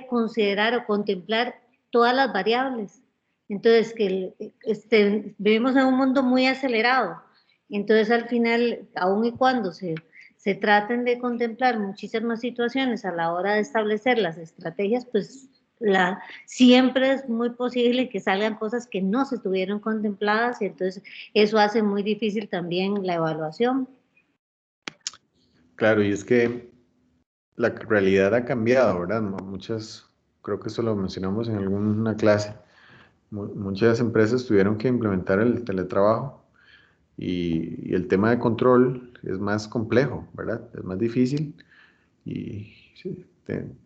considerar o contemplar todas las variables. Entonces, vivimos en un mundo muy acelerado. Entonces, al final, aun y cuando se traten de contemplar muchísimas situaciones a la hora de establecer las estrategias, pues siempre es muy posible que salgan cosas que no se tuvieron contempladas y entonces eso hace muy difícil también la evaluación. claro, y es que la realidad ha cambiado, ¿verdad? Muchas, creo que eso lo mencionamos en alguna clase, muchas empresas tuvieron que implementar el teletrabajo y el tema de control es más complejo, ¿verdad? Es más difícil y sí,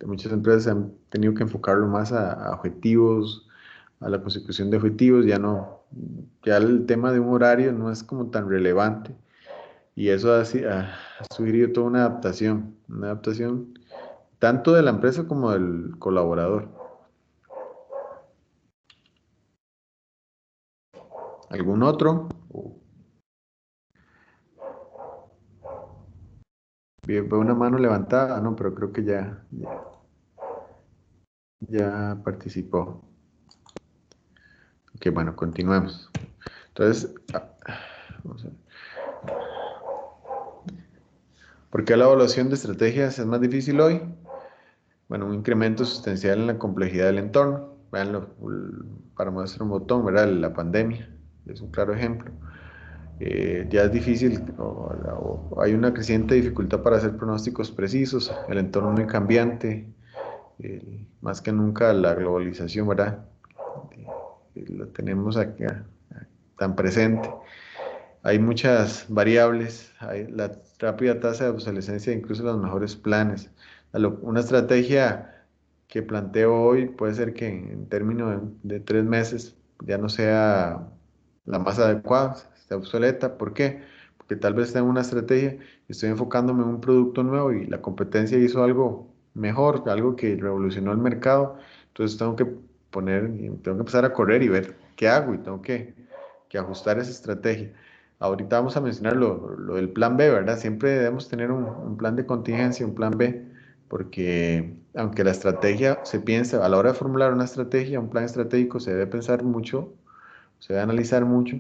muchas empresas han tenido que enfocarlo más a objetivos, a la consecución de objetivos, ya no, ya el tema de un horario no es como tan relevante y eso ha sugerido toda una adaptación tanto de la empresa como del colaborador. ¿Algún otro? Veo una mano levantada, no, pero creo que ya participó. Ok, bueno, continuemos. Entonces, vamos a ver. ¿Por qué la evaluación de estrategias es más difícil hoy? Bueno, un incremento sustancial en la complejidad del entorno. Veanlo, para muestra un botón, ¿verdad? La pandemia es un claro ejemplo. Ya es difícil, o hay una creciente dificultad para hacer pronósticos precisos, el entorno muy cambiante, más que nunca la globalización, ¿verdad? Lo tenemos aquí, tan presente. Hay muchas variables, hay la rápida tasa de obsolescencia, incluso los mejores planes. Una estrategia que planteo hoy puede ser que en términos de 3 meses ya no sea la más adecuada, esté obsoleta. ¿Por qué? Porque tal vez tengo una estrategia y estoy enfocándome en un producto nuevo y la competencia hizo algo mejor, algo que revolucionó el mercado. Entonces tengo que empezar a correr y ver qué hago y tengo que ajustar esa estrategia. Ahorita vamos a mencionar lo del plan B, ¿verdad? Siempre debemos tener un plan de contingencia, un plan B, porque aunque la estrategia se piensa, a la hora de formular una estrategia, un plan estratégico, se debe pensar mucho, se debe analizar mucho.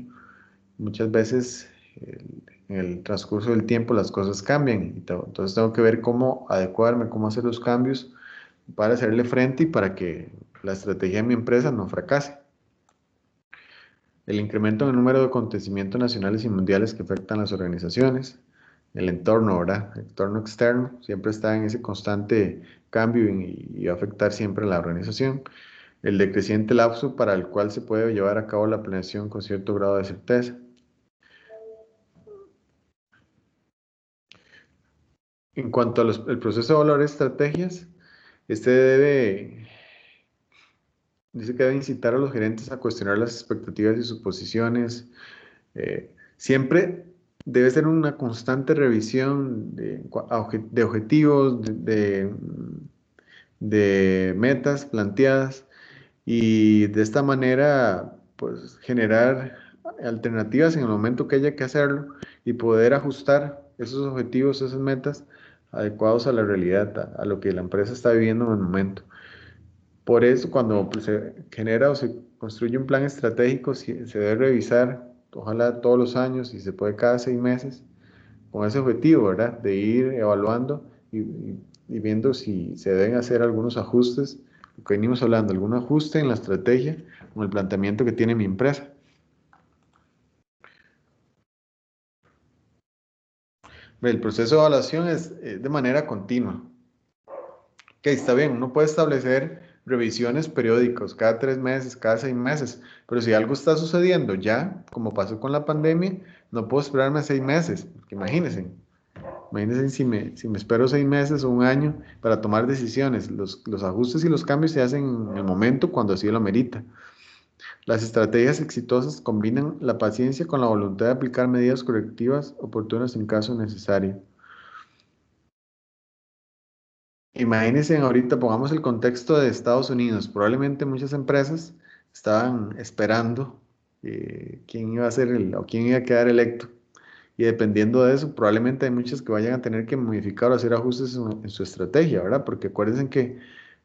Muchas veces en el transcurso del tiempo las cosas cambian, entonces tengo que ver cómo adecuarme, cómo hacer los cambios para hacerle frente y para que la estrategia de mi empresa no fracase. El incremento en el número de acontecimientos nacionales y mundiales que afectan a las organizaciones, el entorno, ¿verdad? El entorno externo siempre está en ese constante cambio y va a afectar siempre a la organización. El decreciente lapso para el cual se puede llevar a cabo la planeación con cierto grado de certeza. En cuanto al proceso de evaluar estrategias, este dice que debe incitar a los gerentes a cuestionar las expectativas y suposiciones. Siempre debe ser una constante revisión de objetivos, de metas planteadas y de esta manera pues generar alternativas en el momento que haya que hacerlo y poder ajustar esos objetivos, esas metas adecuados a la realidad, a lo que la empresa está viviendo en el momento. Por eso, cuando pues, se genera o se construye un plan estratégico, se debe revisar, ojalá todos los años, si se puede cada 6 meses, con ese objetivo, ¿verdad? De ir evaluando y viendo si se deben hacer algunos ajustes, lo que venimos hablando, algún ajuste en la estrategia o el planteamiento que tiene mi empresa. El proceso de evaluación es de manera continua. Ok, está bien, uno puede establecer revisiones periódicas cada 3 meses, cada 6 meses, pero si algo está sucediendo ya, como pasó con la pandemia, no puedo esperarme 6 meses, porque imagínense si me espero 6 meses o un año para tomar decisiones. Los ajustes y los cambios se hacen en el momento cuando así lo amerita. Las estrategias exitosas combinan la paciencia con la voluntad de aplicar medidas correctivas oportunas en caso necesario. Imagínense ahorita, pongamos el contexto de Estados Unidos. Probablemente muchas empresas estaban esperando quién iba a ser o quién iba a quedar electo. Y dependiendo de eso, probablemente hay muchas que vayan a tener que modificar o hacer ajustes en su estrategia, ¿verdad? Porque acuérdense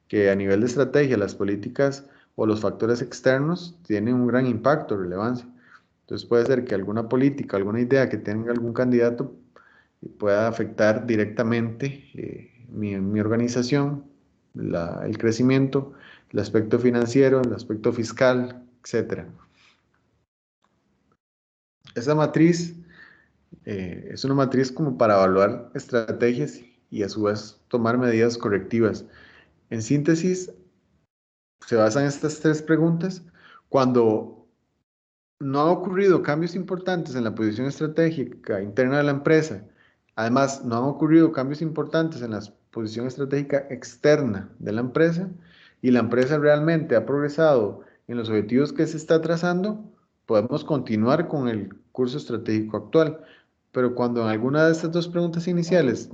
que a nivel de estrategia, las políticas o los factores externos tienen un gran impacto, relevancia. Entonces puede ser que alguna política, alguna idea que tenga algún candidato pueda afectar directamente mi organización, el crecimiento, el aspecto financiero, el aspecto fiscal, etc. Esa matriz es una matriz como para evaluar estrategias y a su vez tomar medidas correctivas. En síntesis, se basan estas 3 preguntas. Cuando no han ocurrido cambios importantes en la posición estratégica interna de la empresa, además no han ocurrido cambios importantes en la posición estratégica externa de la empresa y la empresa realmente ha progresado en los objetivos que se está trazando, podemos continuar con el curso estratégico actual. Pero cuando en alguna de estas 2 preguntas iniciales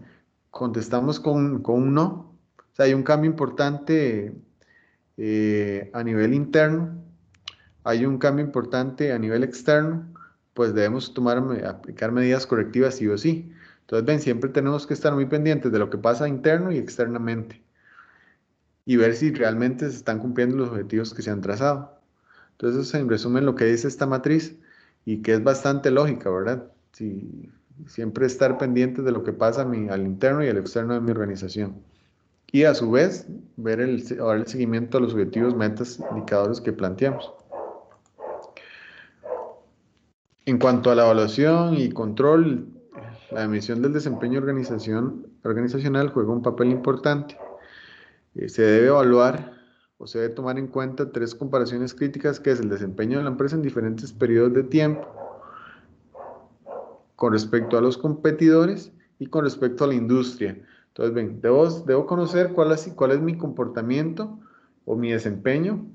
contestamos con un no, o sea, hay un cambio importante a nivel interno, hay un cambio importante a nivel externo, pues debemos aplicar medidas correctivas sí o sí. Entonces, ven, siempre tenemos que estar muy pendientes de lo que pasa interno y externamente y ver si realmente se están cumpliendo los objetivos que se han trazado. Entonces, en resumen, lo que dice esta matriz y que es bastante lógica, ¿verdad? Si, siempre estar pendientes de lo que pasa al interno y al externo de mi organización. Y a su vez, dar el seguimiento a los objetivos, metas, indicadores que planteamos. En cuanto a la evaluación y control, la medición del desempeño organizacional juega un papel importante. Se debe evaluar o se debe tomar en cuenta 3 comparaciones críticas, que es el desempeño de la empresa en diferentes periodos de tiempo, con respecto a los competidores y con respecto a la industria. Entonces, ven, debo conocer cuál es mi comportamiento o mi desempeño,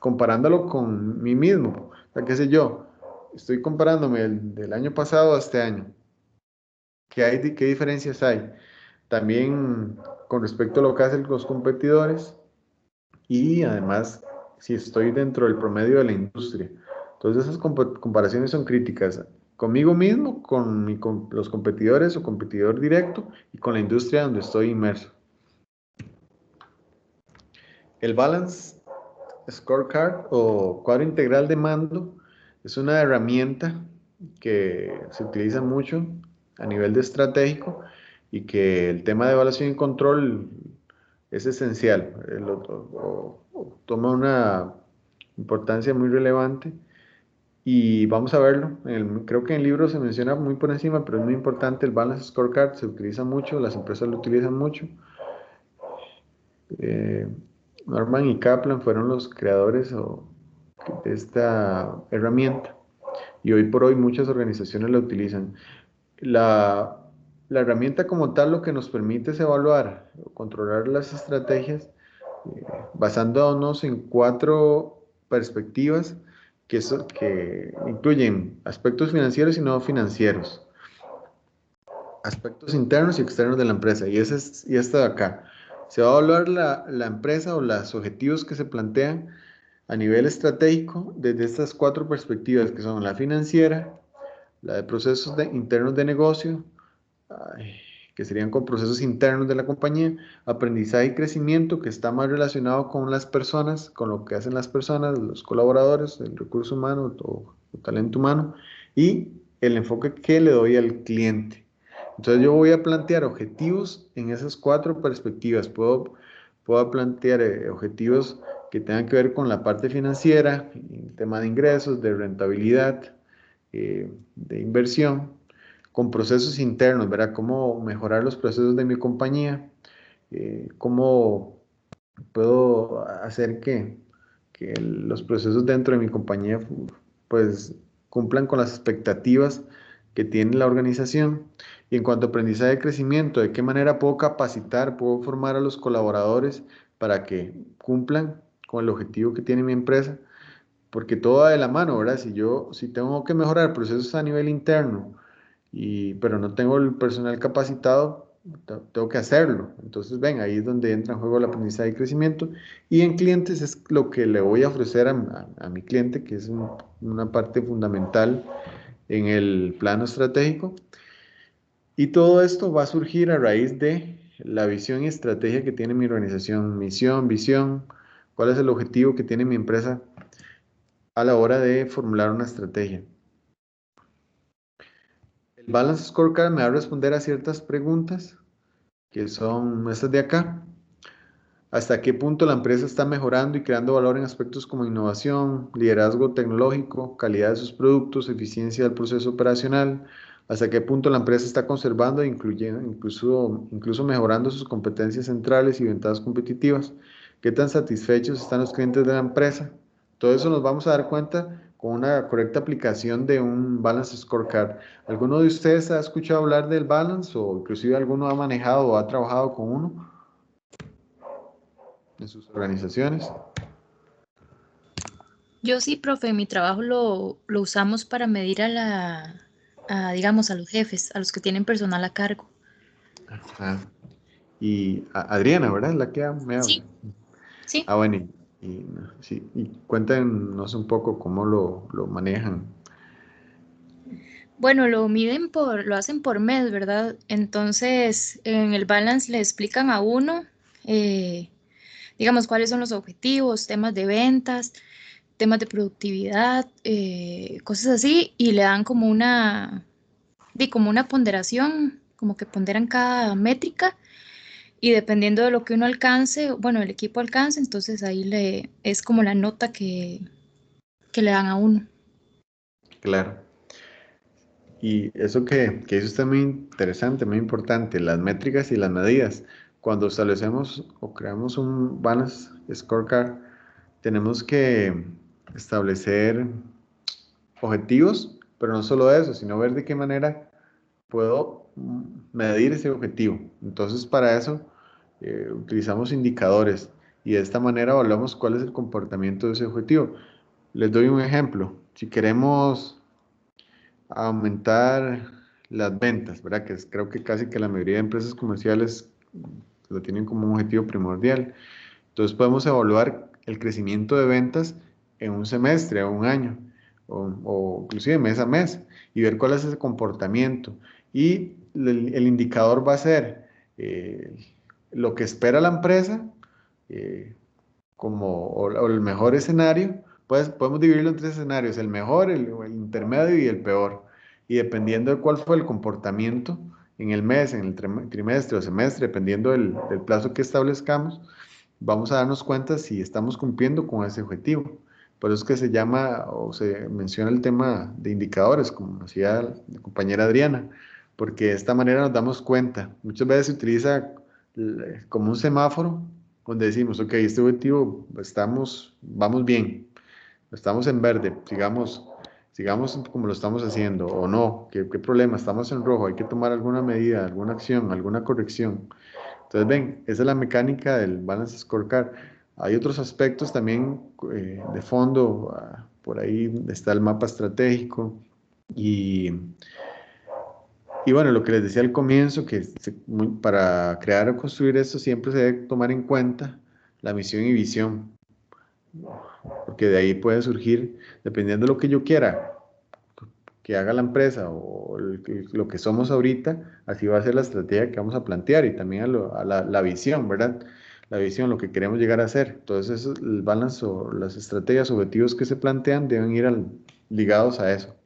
comparándolo con mí mismo. O sea, qué sé yo, estoy comparándome del año pasado a este año. ¿Qué diferencias hay? También con respecto a lo que hacen los competidores y además si estoy dentro del promedio de la industria. Entonces esas comparaciones son críticas conmigo mismo, con los competidores o competidor directo y con la industria donde estoy inmerso. El Balance Scorecard o cuadro integral de mando es una herramienta que se utiliza mucho a nivel de estratégico y que el tema de evaluación y control es esencial, toma una importancia muy relevante y vamos a verlo. Creo que en el libro se menciona muy por encima, pero es muy importante. El Balance Scorecard se utiliza mucho, las empresas lo utilizan mucho. Norman y Kaplan fueron los creadores de esta herramienta y hoy por hoy muchas organizaciones la utilizan. La herramienta como tal lo que nos permite es evaluar o controlar las estrategias basándonos en 4 perspectivas que incluyen aspectos financieros y no financieros, aspectos internos y externos de la empresa. Y esta de acá. Se va a evaluar la empresa o los objetivos que se plantean a nivel estratégico desde estas 4 perspectivas, que son la financiera, la de procesos internos de negocio, que serían con procesos internos de la compañía, aprendizaje y crecimiento, que está más relacionado con las personas, con lo que hacen las personas, los colaboradores, el recurso humano o talento humano, y el enfoque que le doy al cliente. Entonces yo voy a plantear objetivos en esas 4 perspectivas. Puedo plantear objetivos que tengan que ver con la parte financiera, el tema de ingresos, de rentabilidad, de inversión, con procesos internos, ¿verdad? Cómo mejorar los procesos de mi compañía, cómo puedo hacer que los procesos dentro de mi compañía pues cumplan con las expectativas que tiene la organización. Y en cuanto a aprendizaje y crecimiento, ¿de qué manera puedo capacitar, puedo formar a los colaboradores para que cumplan con el objetivo que tiene mi empresa? Porque todo va de la mano, ¿verdad? Si tengo que mejorar procesos a nivel interno, pero no tengo el personal capacitado, tengo que hacerlo. Entonces, ven, ahí es donde entra en juego el aprendizaje y crecimiento. Y en clientes es lo que le voy a ofrecer a mi cliente, que es una parte fundamental en el plano estratégico. Y todo esto va a surgir a raíz de la visión y estrategia que tiene mi organización, misión, visión, cuál es el objetivo que tiene mi empresa a la hora de formular una estrategia. El Balance Scorecard me va a responder a ciertas preguntas que son estas de acá. ¿Hasta qué punto la empresa está mejorando y creando valor en aspectos como innovación, liderazgo tecnológico, calidad de sus productos, eficiencia del proceso operacional, hasta qué punto la empresa está conservando e incluso mejorando sus competencias centrales y ventajas competitivas, qué tan satisfechos están los clientes de la empresa. Todo eso nos vamos a dar cuenta con una correcta aplicación de un Balance Scorecard. ¿Alguno de ustedes ha escuchado hablar del Balance o inclusive alguno ha manejado o ha trabajado con uno en sus organizaciones? Yo sí, profe, mi trabajo lo usamos para medir digamos, a los jefes, a los que tienen personal a cargo. Ah, y Adriana, ¿verdad? La que me habla. Sí, sí. Ah, bueno, sí, y cuéntenos un poco cómo lo manejan. Bueno, lo hacen por mes, ¿verdad? Entonces, en el balance le explican a uno, eh, digamos, cuáles son los objetivos, temas de ventas, temas de productividad, cosas así, y le dan como una ponderación, como que ponderan cada métrica, y dependiendo de lo que uno alcance, bueno, el equipo alcance, entonces es como la nota que le dan a uno. Claro. Y eso que eso está muy interesante, muy importante, las métricas y las medidas. Cuando establecemos o creamos un balance scorecard, tenemos que establecer objetivos, pero no solo eso, sino ver de qué manera puedo medir ese objetivo. Entonces, para eso utilizamos indicadores y de esta manera evaluamos cuál es el comportamiento de ese objetivo. Les doy un ejemplo. Si queremos aumentar las ventas, ¿verdad? Creo que casi que la mayoría de empresas comerciales lo tienen como un objetivo primordial. Entonces podemos evaluar el crecimiento de ventas en un semestre o un año, o inclusive mes a mes, y ver cuál es ese comportamiento. Y el indicador va a ser eh, lo que espera la empresa, eh, o el mejor escenario. Pues podemos dividirlo en tres escenarios: el mejor, el intermedio y el peor. Y dependiendo de cuál fue el comportamiento en el mes, en el trimestre o semestre, dependiendo del plazo que establezcamos, vamos a darnos cuenta si estamos cumpliendo con ese objetivo. Por eso es que se llama o se menciona el tema de indicadores, como decía la compañera Adriana, porque de esta manera nos damos cuenta. Muchas veces se utiliza como un semáforo donde decimos, ok, este objetivo vamos bien, estamos en verde, sigamos como lo estamos haciendo, o no, ¿qué problema? Estamos en rojo, hay que tomar alguna medida, alguna acción, alguna corrección. Entonces, ven, esa es la mecánica del Balance Scorecard. Hay otros aspectos también de fondo, por ahí está el mapa estratégico y, y bueno, lo que les decía al comienzo, que para crear o construir esto siempre se debe tomar en cuenta la misión y visión, porque de ahí puede surgir, dependiendo de lo que yo quiera que haga la empresa o lo que somos ahorita, así va a ser la estrategia que vamos a plantear y también a la visión, ¿verdad? La visión, lo que queremos llegar a hacer. Entonces, el balance o las estrategias, objetivos que se plantean deben ir ligados a eso.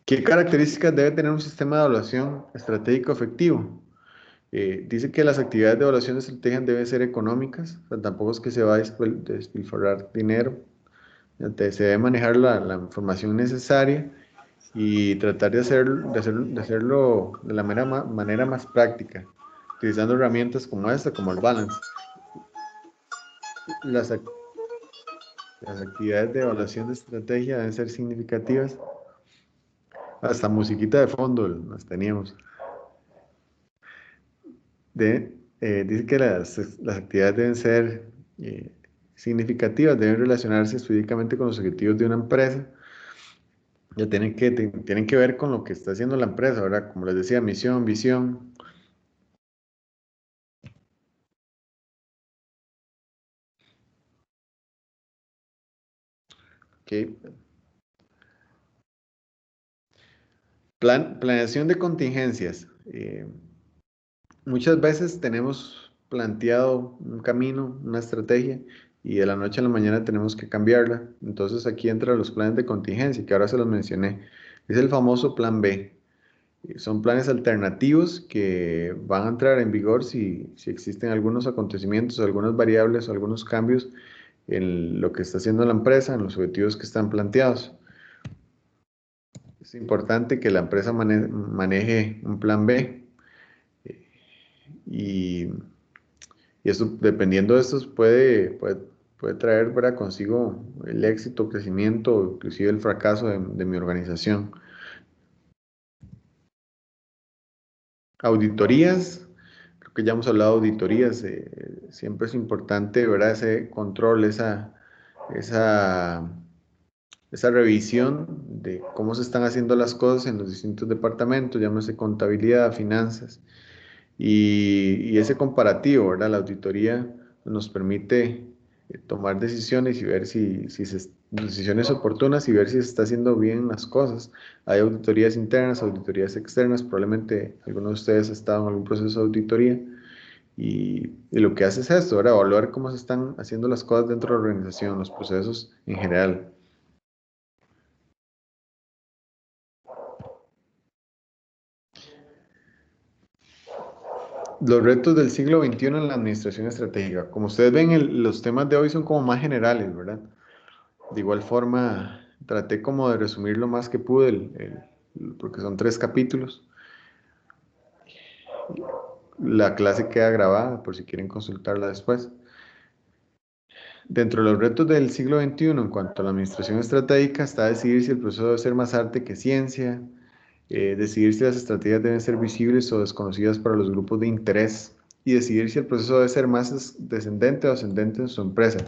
¿Qué características debe tener un sistema de evaluación estratégico efectivo? Dice que las actividades de evaluación de estrategias deben ser económicas, o sea, tampoco es que se va a despilfarrar dinero. Se debe manejar la información necesaria y tratar de hacerlo de la manera más práctica, utilizando herramientas como esta, como el balance. Las, las actividades de evaluación de estrategia deben ser significativas. Hasta musiquita de fondo las teníamos. Dice que las actividades deben ser significativas, deben relacionarse específicamente con los objetivos de una empresa. Ya tienen que ver con lo que está haciendo la empresa, ¿verdad? Como les decía, misión, visión. Okay. Planeación de contingencias. Muchas veces tenemos planteado un camino, una estrategia, y de la noche a la mañana tenemos que cambiarla. Entonces aquí entran los planes de contingencia, que ahora se los mencioné. Es el famoso plan B. Son planes alternativos que van a entrar en vigor si existen algunos acontecimientos, algunas variables o algunos cambios en lo que está haciendo la empresa, en los objetivos que están planteados. Es importante que la empresa maneje un plan B y esto, dependiendo de estos, puede traer, ¿verdad?, consigo el éxito, crecimiento o inclusive el fracaso de mi organización. Auditorías, creo que ya hemos hablado de auditorías, siempre es importante, ¿verdad?, ese control, esa revisión de cómo se están haciendo las cosas en los distintos departamentos, llámese contabilidad, finanzas, y ese comparativo, ¿verdad? La auditoría nos permite tomar decisiones y ver decisiones oportunas y ver si se está haciendo bien las cosas. Hay auditorías internas, auditorías externas, probablemente alguno de ustedes ha estado en algún proceso de auditoría y lo que hace es esto, ¿verdad? Evaluar cómo se están haciendo las cosas dentro de la organización, los procesos en general. Los retos del siglo XXI en la administración estratégica. Como ustedes ven, los temas de hoy son como más generales, ¿verdad? De igual forma, traté como de resumir lo más que pude, porque son 3 capítulos. La clase queda grabada por si quieren consultarla después. Dentro de los retos del siglo XXI en cuanto a la administración estratégica está decidir si el proceso debe ser más arte que ciencia, decidir si las estrategias deben ser visibles o desconocidas para los grupos de interés y decidir si el proceso debe ser más descendente o ascendente en su empresa.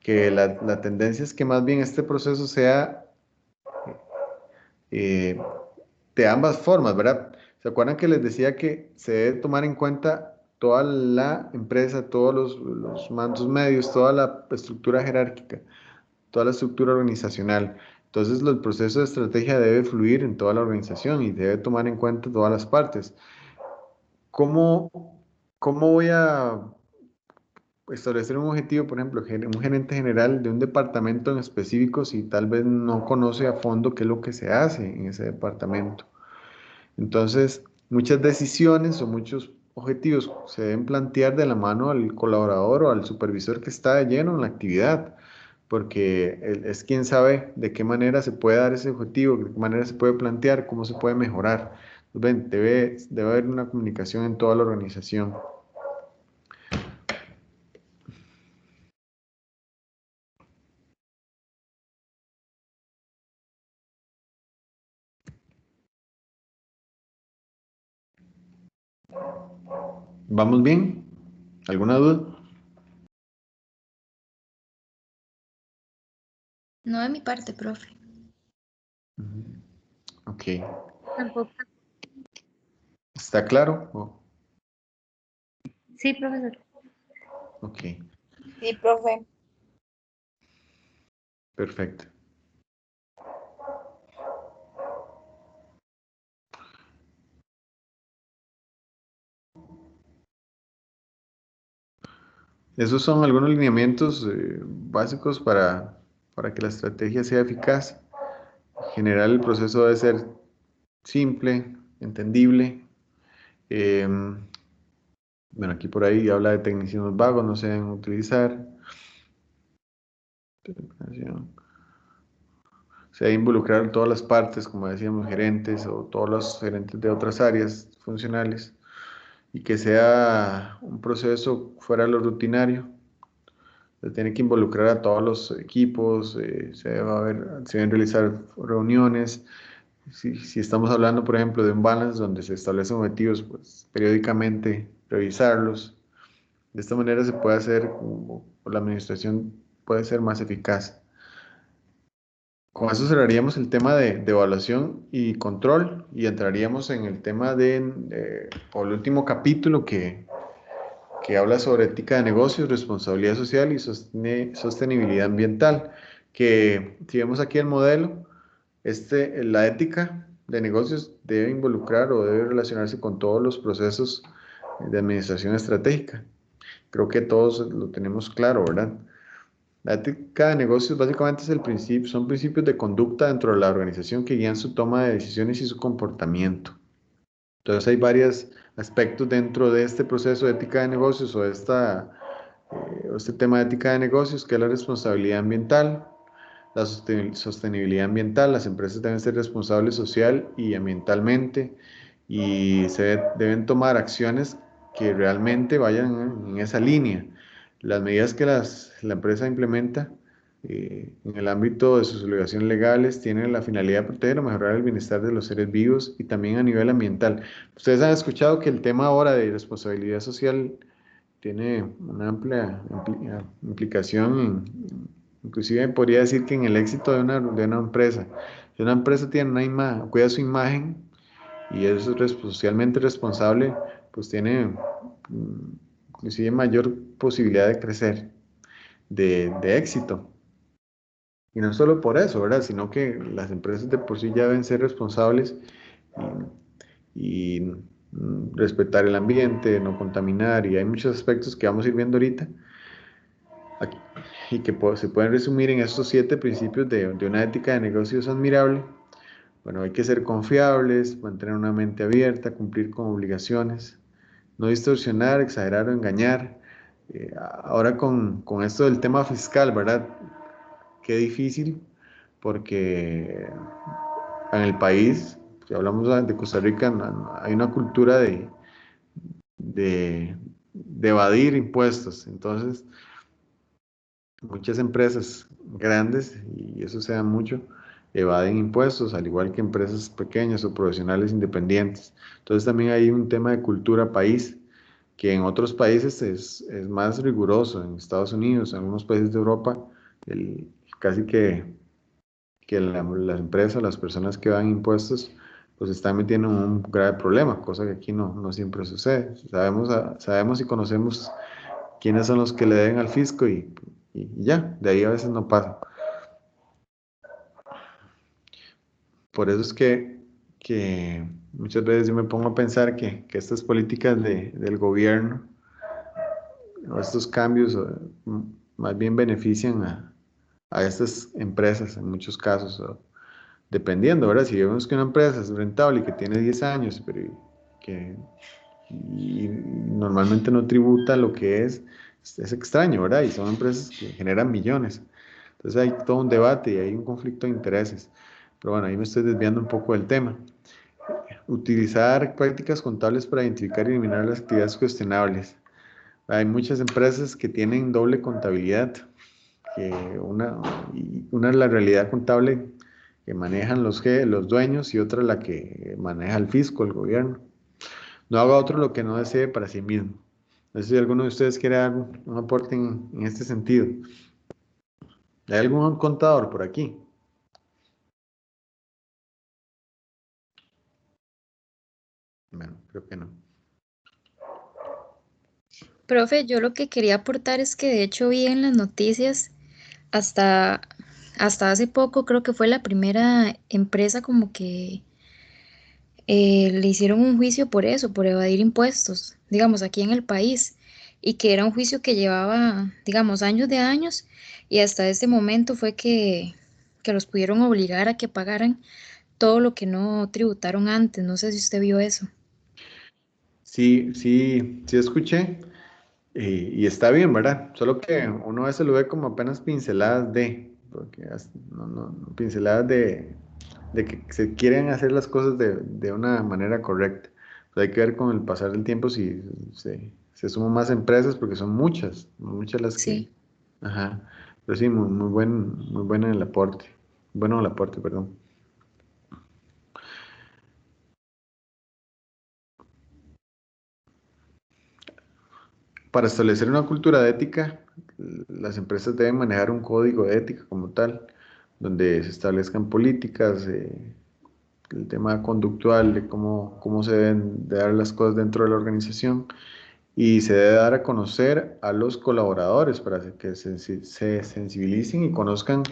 Que la tendencia es que más bien este proceso sea de ambas formas, ¿verdad? ¿Se acuerdan que les decía que se debe tomar en cuenta toda la empresa, todos los mandos medios, toda la estructura jerárquica, toda la estructura organizacional? Entonces, el proceso de estrategia debe fluir en toda la organización y debe tomar en cuenta todas las partes. ¿Cómo voy a establecer un objetivo, por ejemplo, un gerente general de un departamento en específico si tal vez no conoce a fondo qué es lo que se hace en ese departamento? Entonces, muchas decisiones o muchos objetivos se deben plantear de la mano al colaborador o al supervisor que está de lleno en la actividad, porque él es quien sabe de qué manera se puede dar ese objetivo, de qué manera se puede plantear, cómo se puede mejorar. Ven, debe haber una comunicación en toda la organización. ¿Vamos bien? ¿Alguna duda? No de mi parte, profe. Ok. Tampoco. ¿Está claro? Sí, profesor. Ok, Sí, profe. perfecto. Esos son algunos lineamientos básicos para que la estrategia sea eficaz. En general, el proceso debe ser simple, entendible. Bueno, aquí por ahí habla de tecnicismos vagos, no se deben utilizar. Se debe involucrar todas las partes, como decíamos, gerentes o todos los gerentes de otras áreas funcionales, y que sea un proceso fuera de lo rutinario. Se tiene que involucrar a todos los equipos, se deben realizar reuniones. Si estamos hablando, por ejemplo, de un balance donde se establecen objetivos, pues periódicamente revisarlos. De esta manera se puede hacer, o la administración puede ser más eficaz. Con eso cerraríamos el tema de evaluación y control y entraríamos en el tema o el último capítulo que habla sobre ética de negocios, responsabilidad social y sostenibilidad ambiental. Que si vemos aquí el modelo, la ética de negocios debe involucrar o debe relacionarse con todos los procesos de administración estratégica. Creo que todos lo tenemos claro, ¿verdad? La ética de negocios básicamente son principios de conducta dentro de la organización que guían su toma de decisiones y su comportamiento. Entonces hay varios aspectos dentro de este proceso de ética de negocios o de esta Este tema de ética de negocios, que es la responsabilidad ambiental, la sostenibilidad ambiental. Las empresas deben ser responsables social y ambientalmente y se deben tomar acciones que realmente vayan en esa línea. Las medidas que la empresa implementa en el ámbito de sus obligaciones legales tienen la finalidad de proteger o mejorar el bienestar de los seres vivos y también a nivel ambiental. Ustedes han escuchado que el tema ahora de responsabilidad social tiene una amplia implicación, inclusive podría decir que en el éxito de una empresa. Si una empresa tiene una imagen, cuida su imagen y es socialmente responsable, pues tiene inclusive mayor posibilidad de crecer, de éxito. Y no solo por eso, ¿verdad? Sino que las empresas de por sí ya deben ser responsables y respetar el ambiente, no contaminar, y hay muchos aspectos que vamos a ir viendo ahorita aquí, y que se pueden resumir en estos 7 principios de una ética de negocios admirable. Bueno, hay que ser confiables, mantener una mente abierta, cumplir con obligaciones, no distorsionar, exagerar o engañar. Ahora con esto del tema fiscal, ¿verdad? Qué difícil, porque en el país, si hablamos de Costa Rica, hay una cultura de, de evadir impuestos. Entonces, muchas empresas grandes, y eso se da mucho, evaden impuestos, al igual que empresas pequeñas o profesionales independientes. Entonces también hay un tema de cultura país, que en otros países es más riguroso. En Estados Unidos, en algunos países de Europa, casi que las empresas, las personas que dan impuestos, pues están metiendo en un grave problema, cosa que aquí no siempre sucede. Sabemos y conocemos quiénes son los que le deben al fisco y ya, de ahí a veces no pasa. Por eso es que muchas veces yo me pongo a pensar que estas políticas del gobierno o estos cambios más bien benefician a estas empresas en muchos casos, dependiendo, ¿verdad? Si vemos que una empresa es rentable y que tiene 10 años, pero que y normalmente no tributa lo que es extraño, ¿verdad? Y son empresas que generan millones. Entonces hay todo un debate y hay un conflicto de intereses. Pero bueno, ahí me estoy desviando un poco del tema. Utilizar prácticas contables para identificar y eliminar las actividades cuestionables. Hay muchas empresas que tienen doble contabilidad, que una es la realidad contable que manejan los dueños y otra la que maneja el fisco, el gobierno. No haga otro lo que no desee para sí mismo. No sé si alguno de ustedes quiere dar un aporte en este sentido. ¿Hay algún contador por aquí? Bueno, creo que no. Profe, yo lo que quería aportar es que de hecho vi en las noticias hasta, hasta hace poco, creo que fue la primera empresa como que le hicieron un juicio por eso, por evadir impuestos, digamos, aquí en el país, y que era un juicio que llevaba, digamos, años de años, y hasta este momento fue que los pudieron obligar a que pagaran todo lo que no tributaron antes. No sé si usted vio eso. Sí escuché y está bien, ¿verdad? Solo que uno a veces lo ve como apenas pinceladas porque pinceladas de que se quieren hacer las cosas de una manera correcta. Pues hay que ver con el pasar del tiempo si se suman más empresas, porque son muchas las que... Sí. Ajá, pero sí, muy bueno el aporte. Bueno, el aporte, perdón. Para establecer una cultura de ética, las empresas deben manejar un código de ética como tal, donde se establezcan políticas, el tema conductual de cómo se deben de dar las cosas dentro de la organización y se debe dar a conocer a los colaboradores para que se sensibilicen y conozcan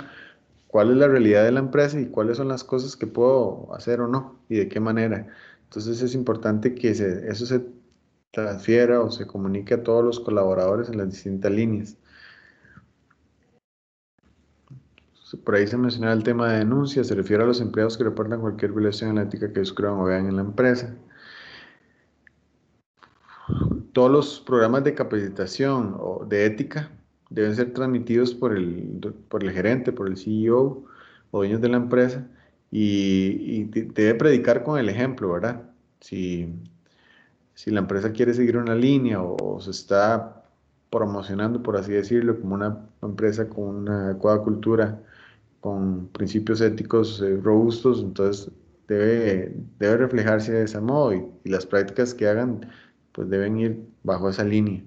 cuál es la realidad de la empresa y cuáles son las cosas que puedo hacer o no y de qué manera. Entonces es importante que eso se transfiera o se comunique a todos los colaboradores en las distintas líneas. Por ahí se menciona el tema de denuncias, se refiere a los empleados que reportan cualquier violación en la ética que descubran o vean en la empresa. todos los programas de capacitación o de ética deben ser transmitidos por el gerente, por el CEO o dueños de la empresa y debe predicar con el ejemplo, ¿verdad? Si la empresa quiere seguir una línea o se está promocionando, por así decirlo, como una empresa con una adecuada cultura, con principios éticos robustos, entonces debe reflejarse de ese modo y las prácticas que hagan pues deben ir bajo esa línea.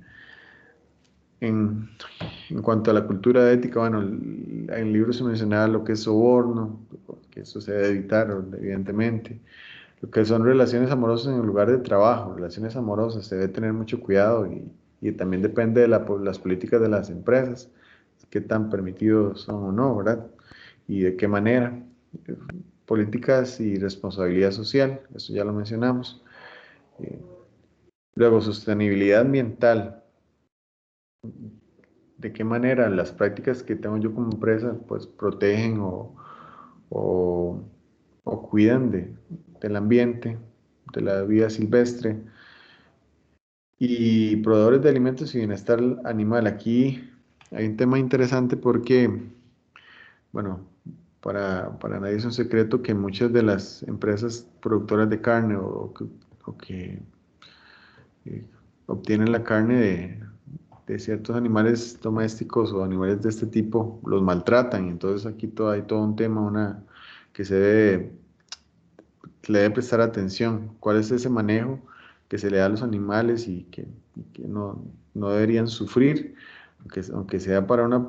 En cuanto a la cultura ética, bueno, en el libro se mencionaba lo que es soborno, que eso se debe evitar, evidentemente. Lo que son relaciones amorosas en el lugar de trabajo, relaciones amorosas, se debe tener mucho cuidado y también depende de las políticas de las empresas, qué tan permitidos son o no, ¿verdad? Y de qué manera. Políticas y responsabilidad social, eso ya lo mencionamos. Luego, sostenibilidad ambiental. ¿De qué manera las prácticas que tengo yo como empresa pues protegen o, o cuidan del ambiente, de la vida silvestre? Y proveedores de alimentos y bienestar animal. Aquí hay un tema interesante porque, bueno, para nadie es un secreto que muchas de las empresas productoras de carne o que eh, obtienen la carne de ciertos animales domésticos o animales de este tipo, los maltratan. Entonces aquí hay todo un tema que le debe prestar atención. ¿Cuál es ese manejo que se le da a los animales y que no deberían sufrir? Aunque sea para una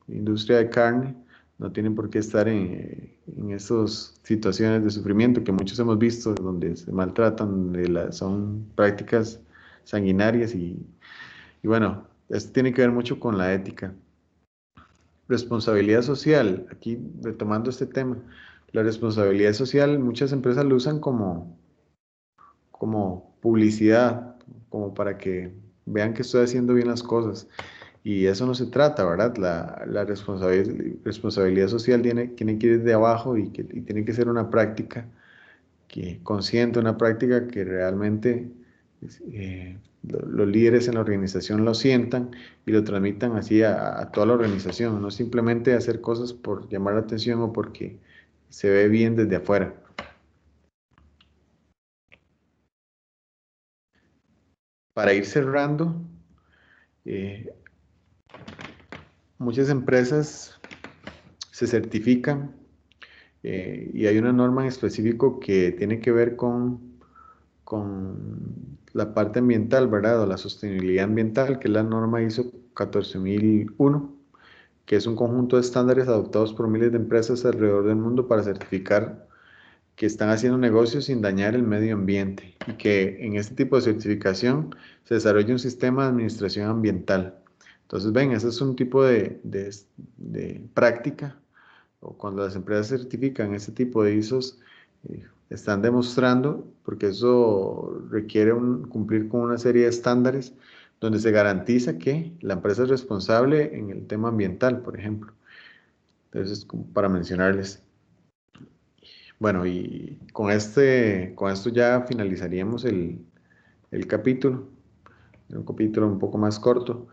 industria de carne, no tienen por qué estar en esas situaciones de sufrimiento que muchos hemos visto, donde se maltratan, son prácticas sanguinarias y bueno, esto tiene que ver mucho con la ética. Responsabilidad social, aquí retomando este tema, la responsabilidad social muchas empresas lo usan como publicidad, como para que vean que estoy haciendo bien las cosas. Y eso no se trata, ¿verdad? La responsabilidad social tiene que ir de abajo y tiene que ser una práctica consciente, una práctica que realmente los líderes en la organización lo sientan y lo transmitan así a toda la organización, no simplemente hacer cosas por llamar la atención o porque se ve bien desde afuera. Para ir cerrando, eh, muchas empresas se certifican y hay una norma en específico que tiene que ver con la parte ambiental, ¿verdad? O la sostenibilidad ambiental, que es la norma ISO 14001, que es un conjunto de estándares adoptados por miles de empresas alrededor del mundo para certificar que están haciendo negocios sin dañar el medio ambiente y que en este tipo de certificación se desarrolla un sistema de administración ambiental. Entonces, ven, ese es un tipo de práctica, o cuando las empresas certifican este tipo de ISOs, están demostrando, porque eso requiere cumplir con una serie de estándares donde se garantiza que la empresa es responsable en el tema ambiental, por ejemplo. Entonces, como para mencionarles. Bueno, y con esto ya finalizaríamos el capítulo, un capítulo un poco más corto.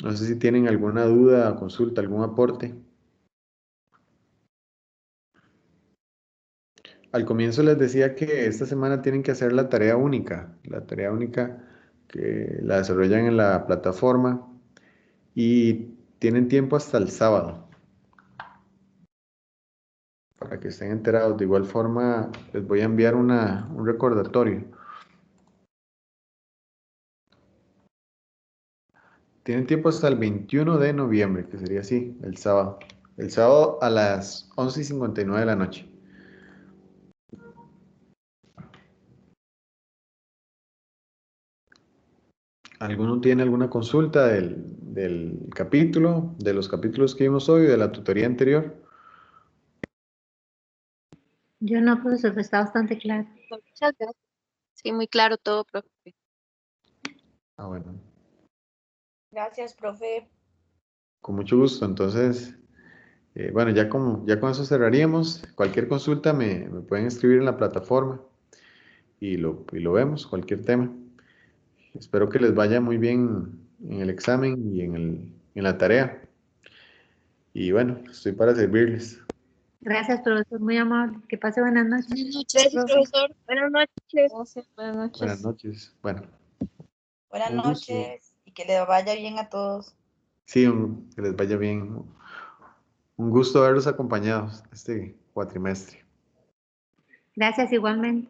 No sé si tienen alguna duda, consulta, algún aporte. Al comienzo les decía que esta semana tienen que hacer la tarea única que la desarrollan en la plataforma y tienen tiempo hasta el sábado para que estén enterados. De igual forma, les voy a enviar un recordatorio. Tienen tiempo hasta el 21 de noviembre, que sería así, el sábado. El sábado a las 11:59 de la noche. ¿Alguno tiene alguna consulta del capítulo, de los capítulos que vimos hoy, de la tutoría anterior? Yo no, profesor, pero está bastante claro. Muchas gracias. Sí, muy claro todo, profe. Ah, bueno, Gracias, profe. con mucho gusto. Entonces, bueno, ya con eso cerraríamos. Cualquier consulta me pueden escribir en la plataforma y lo vemos, cualquier tema. Espero que les vaya muy bien en el examen y en la tarea. Y bueno, estoy para servirles. Gracias, profesor, muy amable. Que pase buenas noches. Buenas noches, Gracias, profe. profesor. Buenas noches. Gracias, buenas noches. Buenas noches. Bueno, Buenas un gusto. noches y que les vaya bien a todos. Sí, que les vaya bien. Un gusto haberlos acompañado este cuatrimestre. Gracias igualmente.